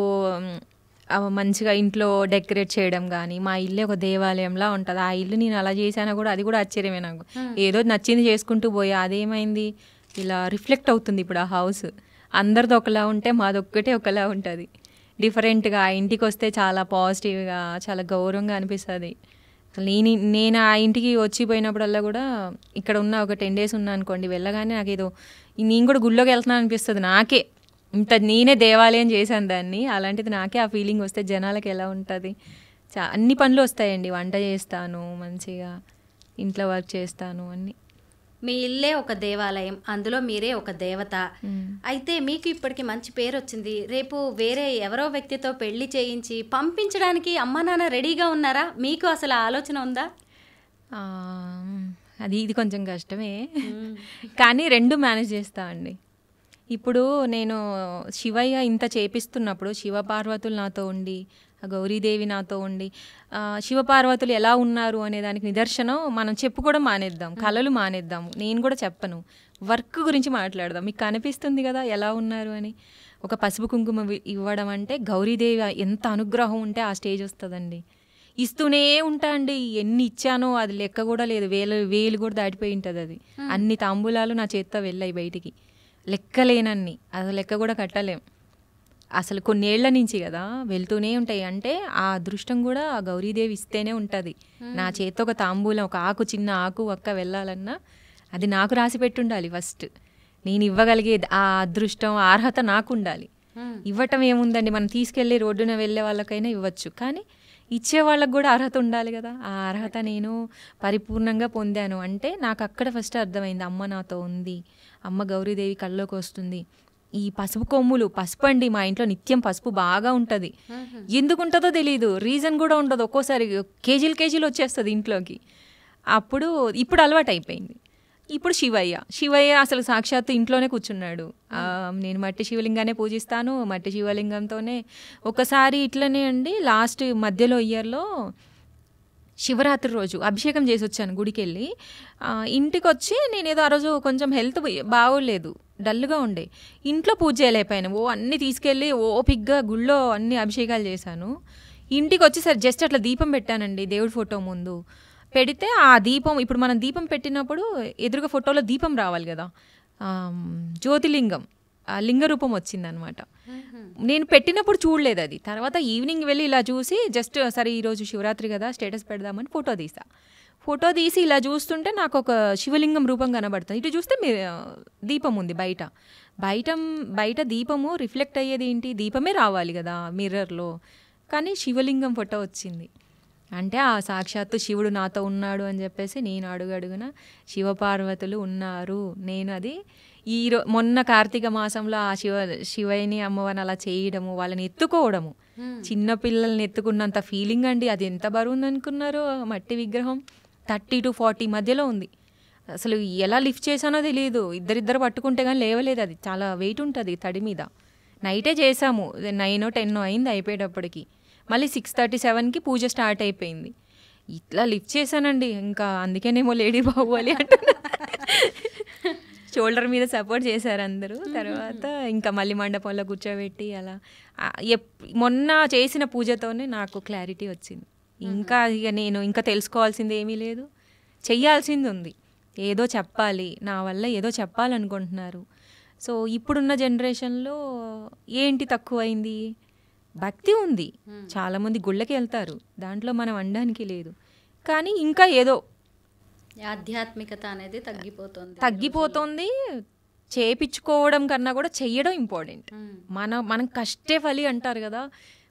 మంచిగా ఇంట్లో డెకరేట్ చేయడం కానీ, మా ఇల్లే ఒక దేవాలయంలా ఉంటుంది. ఆ ఇల్లు నేను అలా చేశానా కూడా అది కూడా ఆశ్చర్యమే నాకు. ఏదో నచ్చింది చేసుకుంటూ పోయా, అదేమైంది ఇలా రిఫ్లెక్ట్ అవుతుంది ఇప్పుడు ఆ హౌస్. అందరిది ఒకలా ఉంటే మాదొక్కటే ఒకలా ఉంటుంది, డిఫరెంట్గా. ఇంటికి వస్తే చాలా పాజిటివ్గా, చాలా గౌరవంగా అనిపిస్తుంది. అసలు నేను ఆ ఇంటికి వచ్చిపోయినప్పుడల్లా కూడా, ఇక్కడ ఉన్న ఒక 10 days ఉన్నా అనుకోండి, వెళ్ళగానే నాకు ఏదో నేను కూడా గుళ్ళోకి వెళ్తున్నాను అనిపిస్తుంది నాకే. ఇంత నేనే దేవాలయం చేశాను దాన్ని, అలాంటిది నాకే ఆ ఫీలింగ్ వస్తే జనాలకి ఎలా ఉంటుంది. అన్ని పనులు వస్తాయండి, వంట చేస్తాను, మంచిగా ఇంట్లో వర్క్ చేస్తాను అన్నీ. మీ ఇల్లే ఒక దేవాలయం, అందులో మీరే ఒక దేవత. అయితే మీకు ఇప్పటికి మంచి పేరు వచ్చింది. రేపు వేరే ఎవరో వ్యక్తితో పెళ్లి చేయించి పంపించడానికి అమ్మా నాన్న రెడీగా ఉన్నారా? మీకు అసలు ఆలోచన ఉందా? ఇది కొంచెం కష్టమే, కానీ 2 మేనేజ్ చేస్తా అండి. ఇప్పుడు నేను శివయ్య ఇంత చేపిస్తున్నప్పుడు శివపార్వతులు నాతో ఉండి, గౌరీదేవి నాతో ఉండి, శివపార్వతులు ఎలా ఉన్నారు అనే దానికి నిదర్శనం మనం చెప్పుకోవడం మానేద్దాం, కళలు మానేద్దాం. నేను కూడా చెప్పను, వర్క్ గురించి మాట్లాడదాం. మీకు కనిపిస్తుంది కదా ఎలా ఉన్నారు అని. ఒక పసుపు కుంకుమ ఇవ్వడం అంటే గౌరీదేవి ఎంత అనుగ్రహం ఉంటే ఆ స్టేజ్ వస్తుందండి. ఇస్తూనే ఉంటా అండి, ఎన్ని ఇచ్చానో అది లెక్క కూడా లేదు, వేలు కూడా దాటిపోయి ఉంటుంది. అది అన్ని తాంబూలాలు నా చేత్తో వెళ్ళాయి బయటికి, లెక్కలేనన్ని, అది లెక్క కూడా కట్టలేం. అసలు కొన్నేళ్ల నుంచి కదా వెళ్తూనే ఉంటాయి. అంటే ఆ అదృష్టం కూడా ఆ గౌరీదేవి ఇస్తేనే ఉంటుంది. నా చేత్తో ఒక తాంబూలం, ఒక ఆకు, చిన్న ఆకు ఒక్క వెళ్ళాలన్నా అది నాకు రాసి పెట్టుండాలి ఫస్ట్. నేను ఇవ్వగలిగే ఆ అదృష్టం, అర్హత నాకు ఉండాలి. ఇవ్వటం ఏముందండి, మనం తీసుకెళ్ళి రోడ్డున వెళ్ళే వాళ్ళకైనా ఇవ్వచ్చు, కానీ ఇచ్చే వాళ్ళకు కూడా అర్హత ఉండాలి కదా. ఆ అర్హత నేను పరిపూర్ణంగా పొందాను అంటే నాకు అక్కడ ఫస్ట్ అర్థమైంది, అమ్మ నాతో ఉంది, అమ్మ గౌరీదేవి కళ్ళలోకి వస్తుంది. ఈ పసుపు కొమ్ములు, పసుపు అండి మా ఇంట్లో నిత్యం పసుపు బాగా ఉంటుంది. ఎందుకు ఉంటుందో తెలియదు, రీజన్ కూడా ఉండదు. ఒక్కోసారి కేజీలు వచ్చేస్తుంది ఇంట్లోకి. ఇప్పుడు అలవాటు అయిపోయింది. ఇప్పుడు శివయ్య అసలు సాక్షాత్తు ఇంట్లోనే కూర్చున్నాడు. నేను మట్టి శివలింగానే పూజిస్తాను, మట్టి శివలింగంతోనే. ఒకసారి ఇట్లనే అండి, లాస్ట్ మధ్యలో ఇయర్లో శివరాత్రి రోజు అభిషేకం చేసి వచ్చాను గుడికి వెళ్ళి. ఇంటికి వచ్చి నేను ఏదో ఆ రోజు కొంచెం హెల్త్ బాగోలేదు, డల్గా ఉండే, ఇంట్లో పూజ చేయలేకపోయాను. అన్నీ తీసుకెళ్ళి ఓపిగ్గా గుళ్ళో అన్ని అభిషేకాలు చేశాను. ఇంటికి వచ్చేసరి జస్ట్ అట్లా దీపం పెట్టానండి దేవుడి ఫోటో ముందు. పెడితే ఆ దీపం, ఇప్పుడు మనం దీపం పెట్టినప్పుడు ఎదురుగా ఫోటోలో దీపం రావాలి కదా, జ్యోతిలింగం, ఆ లింగ రూపం వచ్చిందనమాట. నేను పెట్టినప్పుడు చూడలేదు అది. తర్వాత ఈవినింగ్ వెళ్ళి ఇలా చూసి జస్ట్ సరే ఈరోజు శివరాత్రి కదా స్టేటస్ పెడదామని ఫోటో తీసి ఇలా చూస్తుంటే నాకు ఒక శివలింగం రూపం కనబడుతుంది. ఇటు చూస్తే దీపం ఉంది బయట దీపము రిఫ్లెక్ట్ అయ్యేది ఏంటి, దీపమే రావాలి కదా మిర్రర్లో, కానీ శివలింగం ఫోటో వచ్చింది. అంటే ఆ సాక్షాత్తు శివుడు నాతో ఉన్నాడు అని చెప్పేసి నేను అడుగడుగున శివపార్వతులు ఉన్నారు. నేను అది మొన్న కార్తీక మాసంలో ఆ శివయ్యని అమ్మవారిని అలా చేయడము, వాళ్ళని ఎత్తుకోవడము, చిన్నపిల్లల్ని ఎత్తుకున్నంత ఫీలింగ్ అండి. అది ఎంత బరువు ఉంది అనుకున్నారు, మట్టి విగ్రహం 30 to 40 మధ్యలో ఉంది. అసలు ఎలా లిఫ్ట్ చేశానో తెలియదు, ఇద్దరిద్దరు పట్టుకుంటే కానీ లేవలేదు, అది చాలా వెయిట్ ఉంటుంది తడి మీద. నైటే చేసాము, 9 or 10 అయింది అయిపోయేటప్పటికి. మళ్ళీ 6:37కి పూజ స్టార్ట్ అయిపోయింది. ఇట్లా లిఫ్ట్ చేశానండి, ఇంకా అందుకేనేమో లేడీ బాహుబలి అంటున్నా. షోల్డర్ మీద సపోర్ట్ చేశారు అందరూ. తర్వాత ఇంకా మళ్ళీ మండపంలో కూర్చోబెట్టి అలా మొన్న చేసిన పూజతోనే నాకు క్లారిటీ వచ్చింది. ఇంకా ఇక నేను ఇంకా తెలుసుకోవాల్సింది ఏమీ లేదు, చెయ్యాల్సింది ఉంది. ఏదో చెప్పాలి, నా వల్ల ఏదో చెప్పాలనుకుంటున్నారు. సో ఇప్పుడున్న జనరేషన్లో ఏంటి తక్కువైంది, భక్తి ఉంది, చాలామంది గుళ్ళకి వెళ్తారు, దాంట్లో మనం అనడానికి లేదు. కానీ ఇంకా ఏదో ఆధ్యాత్మికత అనేది తగ్గిపోతుంది. చేపించుకోవడం కన్నా కూడా చెయ్యడం ఇంపార్టెంట్. మనం కష్టే ఫలి అంటారు కదా,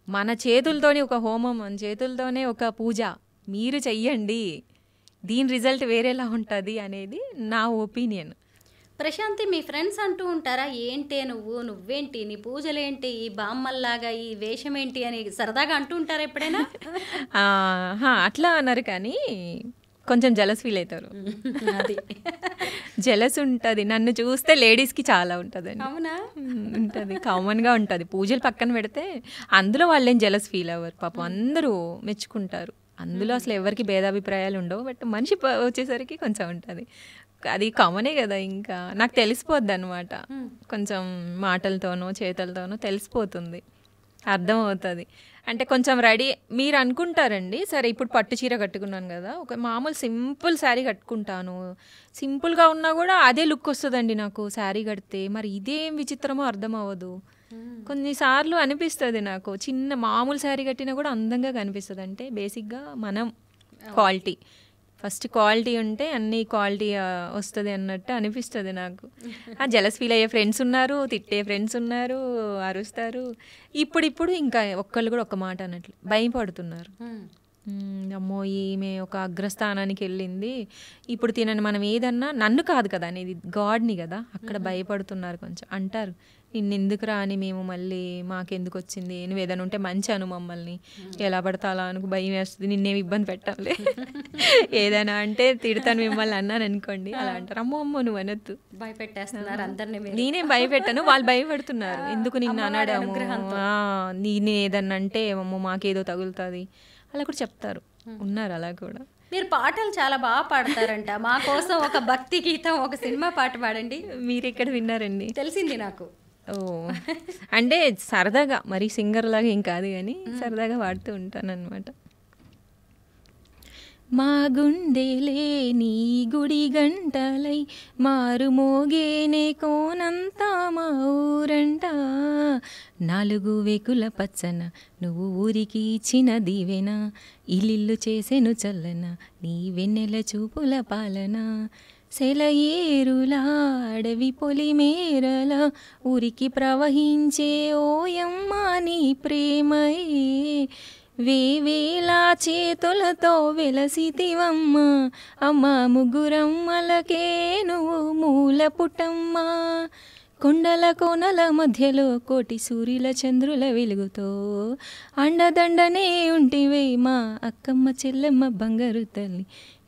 మన చేతులతోనే ఒక హోమం, మన చేతులతోనే ఒక పూజ మీరు చెయ్యండి, దీని రిజల్ట్ వేరేలా ఉంటుంది అనేది నా ఒపీనియన్. ప్రశాంతి, మీ ఫ్రెండ్స్ అంటూ ఉంటారా, ఏంటి నువ్వేంటి, నీ పూజలేంటి, ఈ బామ్మల్లాగా ఈ వేషం ఏంటి అని సరదాగా అంటూ ఉంటారా ఎప్పుడైనా? అట్లా అన్నారు, కానీ కొంచెం జెలస్ ఫీల్ అవుతారు. అది జెలస్ ఉంటుంది, నన్ను చూస్తే లేడీస్కి చాలా ఉంటుందండి. అవునా? ఉంటుంది, కామన్గా ఉంటుంది. పూజలు పక్కన పెడితే అందులో వాళ్ళేం జెలస్ ఫీల్ అవ్వరు పాపం, అందరూ మెచ్చుకుంటారు. అందులో అసలు ఎవరికి భేదాభిప్రాయాలు ఉండవు. బట్ మనిషి వచ్చేసరికి కొంచెం ఉంటుంది, అది కామనే కదా. ఇంకా నాకు తెలిసిపోద్ది అనమాట, కొంచెం మాటలతోనో చేతలతోనో తెలిసిపోతుంది, అర్థమవుతుంది. అంటే కొంచెం రెడీ మీరు అనుకుంటారండి, సరే ఇప్పుడు పట్టు చీర కట్టుకున్నాను కదా, ఒక మామూలు సింపుల్ శారీ కట్టుకుంటాను, సింపుల్గా ఉన్నా కూడా అదే లుక్ వస్తుందండి నాకు శారీ కడితే. మరి ఇదేం విచిత్రమో అర్థం అవ్వదు. కొన్నిసార్లు అనిపిస్తుంది నాకు, చిన్న మామూలు శారీ కట్టినా కూడా అందంగా కనిపిస్తుంది. అంటే బేసిక్గా మనం క్వాలిటీ, ఫస్ట్ క్వాలిటీ ఉంటే అన్ని క్వాలిటీ వస్తుంది అన్నట్టు అనిపిస్తుంది నాకు. జెలస్ ఫీల్ అయ్యే ఫ్రెండ్స్ ఉన్నారు, తిట్టే ఫ్రెండ్స్ ఉన్నారు, అరుస్తారు. ఇప్పుడు ఇంకా ఒక్కళ్ళు కూడా ఒక మాట అన్నట్లు భయపడుతున్నారు. అమ్మో ఈమె ఒక అగ్రస్థానానికి వెళ్ళింది, ఇప్పుడు తినని మనం ఏదన్నా, నన్ను కాదు కదా అనేది గాడ్ని కదా, అక్కడ భయపడుతున్నారు కొంచెం. అంటారు నిన్నెందుకు రాని మేము మళ్ళీ మాకెందుకు వచ్చింది, నువ్వు ఏదైనా ఉంటే మంచి అను, మమ్మల్ని ఎలా పడతా అలా అనుకు, భయం వేస్తుంది, నిన్నేమి ఇబ్బంది పెట్టాలి ఏదైనా అంటే తిడతాను మిమ్మల్ని అన్నాను అనుకోండి, అలా అంటారు. అమ్మో నువ్వు అనొద్దు, భయపెట్టేస్తున్నారు అందరినీ. నేనేం భయపెట్టాను, వాళ్ళు భయపడుతున్నారు, ఎందుకు నిన్ను అనడాము, నేను ఏదన్నా అంటే అమ్మో మాకేదో తగులుతుంది అలా కూడా చెప్తారు, ఉన్నారు అలా కూడా. మీరు పాటలు చాలా బాగా పాడతారంట, మా కోసం ఒక భక్తి గీతం, ఒక సినిమా పాట పాడండి. మీరు ఎక్కడ విన్నారండి? తెలిసింది నాకు. ఓ అంటే సరదాగా, మరి సింగర్ లాగా ఏం కాదు కానీ సరదాగా పాడుతూ ఉంటాను అనమాట. మా గుండెలే నీ గుడి గంటలై మారు మోగేనే కోనంతా మా ఊరంట, 4 వేకుల పచ్చన నువ్వు ఊరికి ఇచ్చిన దీవెన, ఇల్లు చేసెను చల్లన నీ వెన్నెల చూపుల పాలన, సెలయేరులా అడవి పొలిమేరలా ఊరికి ప్రవహించే ఓయమ్మ నీ ప్రేమయే, వేవేలా చేతులతో వెలసితివమ్మ, అమ్మ ముగ్గురమ్మలకే నువ్వు మూల పుట్టమ్మ, కొండల కోనల మధ్యలో కోటి సూర్యుల చంద్రుల వెలుగుతో అండదండనే ఉంటివే మా అక్కమ్మ చెల్లెమ్మ బంగారు తల్లి,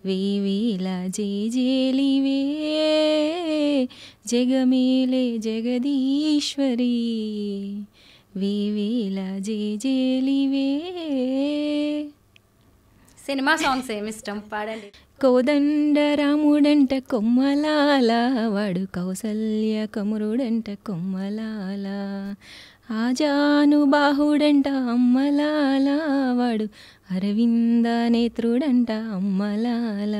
వేవేల జేజేలివే జగమేలే జగదీశ్వరి, వేవేల జేజేలివే. సినిమా సాంగ్స్ ఏమిష్టం పాడండి. కోదండ రాముడంట కొమ్మలాల వాడు, కౌసల్య కమురుడంట కొమ్మలాల, ఆజానుబాహుడంట అమ్మలాల వాడు, అరవింద నేత్రుడంట అమ్మలాల,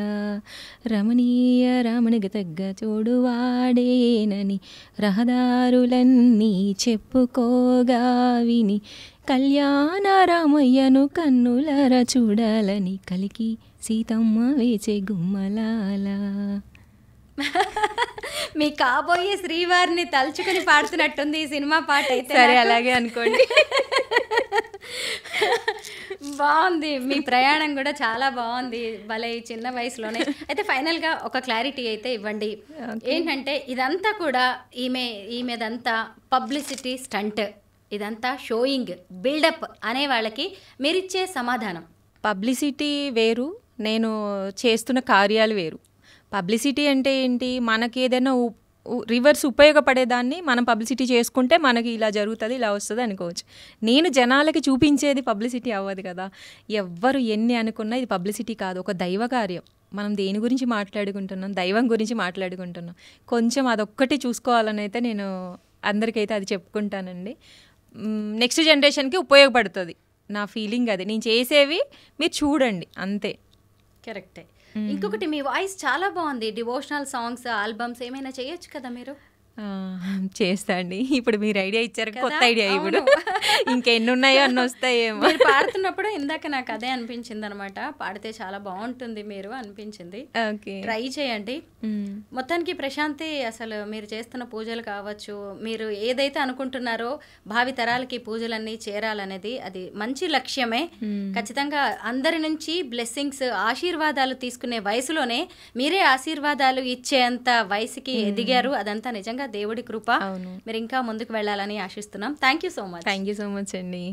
రమణీయ రామునికి తగ్గ చోడువాడేనని రహదారులన్నీ చెప్పుకోగా విని, కళ్యాణ రామయ్యను కన్నులర చూడాలని కలికి సీతమ్మ వేచే గుమ్మలాల. మీ కాబోయే శ్రీవారిని తలుచుకుని పాడుతున్నట్టుంది ఈ సినిమా పాట అయితే. సరే అలాగే అనుకోండి. బాగుంది, మీ ప్రయాణం కూడా చాలా బాగుంది, భలే చిన్న వయసులోనే. అయితే ఫైనల్గా ఒక క్లారిటీ అయితే ఇవ్వండి, ఏంటంటే ఇదంతా కూడా ఈమెదంతా పబ్లిసిటీ స్టంట్, ఇదంతా షోయింగ్ బిల్డప్ అనే వాళ్ళకి మీరిచ్చే సమాధానం? పబ్లిసిటీ వేరు, నేను చేస్తున్న కార్యాలు వేరు. పబ్లిసిటీ అంటే ఏంటి, మనకి ఏదైనా రివర్స్ ఉపయోగపడేదాన్ని మనం పబ్లిసిటీ చేసుకుంటే మనకి ఇలా జరుగుతుంది ఇలా వస్తుంది అనుకోవచ్చు. నేను జనాలకి చూపించేది పబ్లిసిటీ అవ్వదు కదా. ఎవ్వరు ఎన్ని అనుకున్నా ఇది పబ్లిసిటీ కాదు, ఒక దైవ కార్యం. మనం దేని గురించి మాట్లాడుకుంటున్నాం, దైవం గురించి మాట్లాడుకుంటున్నాం. కొంచెం అదొక్కటి చూసుకోవాలని అయితే నేను అందరికైతే అది చెప్పుకుంటానండి. నెక్స్ట్ జనరేషన్కి ఉపయోగపడుతుంది, నా ఫీలింగ్ అది. నేను చేసేవి మీరు చూడండి అంతే. కరెక్టే. ఇంకొకటి, మీ వాయిస్ చాలా బాగుంది, డివోషనల్ సాంగ్స్ ఆల్బమ్స్ ఏమైనా చేయొచ్చు కదా మీరు? చేస్తా అండి. ఇప్పుడు మీరు ఐడియా ఇచ్చారు, కొత్త ఐడియా. ఇప్పుడు ఇంకెన్ని ఉన్నాయో అన్నీ వస్తాయేమో. మీరు పాడుతున్నప్పుడు ఇందాక నాకు అదే అనిపించింది అనమాట, పాడితే చాలా బాగుంటుంది మీరు అనిపించింది. ఓకే, ట్రై చేయండి. మొత్తానికి ప్రశాంతి, అసలు మీరు చేస్తున్న పూజలు కావచ్చు, మీరు ఏదైతే అనుకుంటున్నారో భావి తరాలకి పూజలన్నీ చేరాలనేది అది మంచి లక్ష్యమే. ఖచ్చితంగా అందరి నుంచి బ్లెస్సింగ్స్, ఆశీర్వాదాలు తీసుకునే వయసులోనే మీరే ఆశీర్వాదాలు ఇచ్చేంత వయసుకి ఎదిగారు. అదంతా నిజంగా దేవుడి కృప. మీరు ఇంకా ముందుకు వెళ్ళాలని ఆశిస్తున్నాం. Thank you so much. Thank you so much అండి.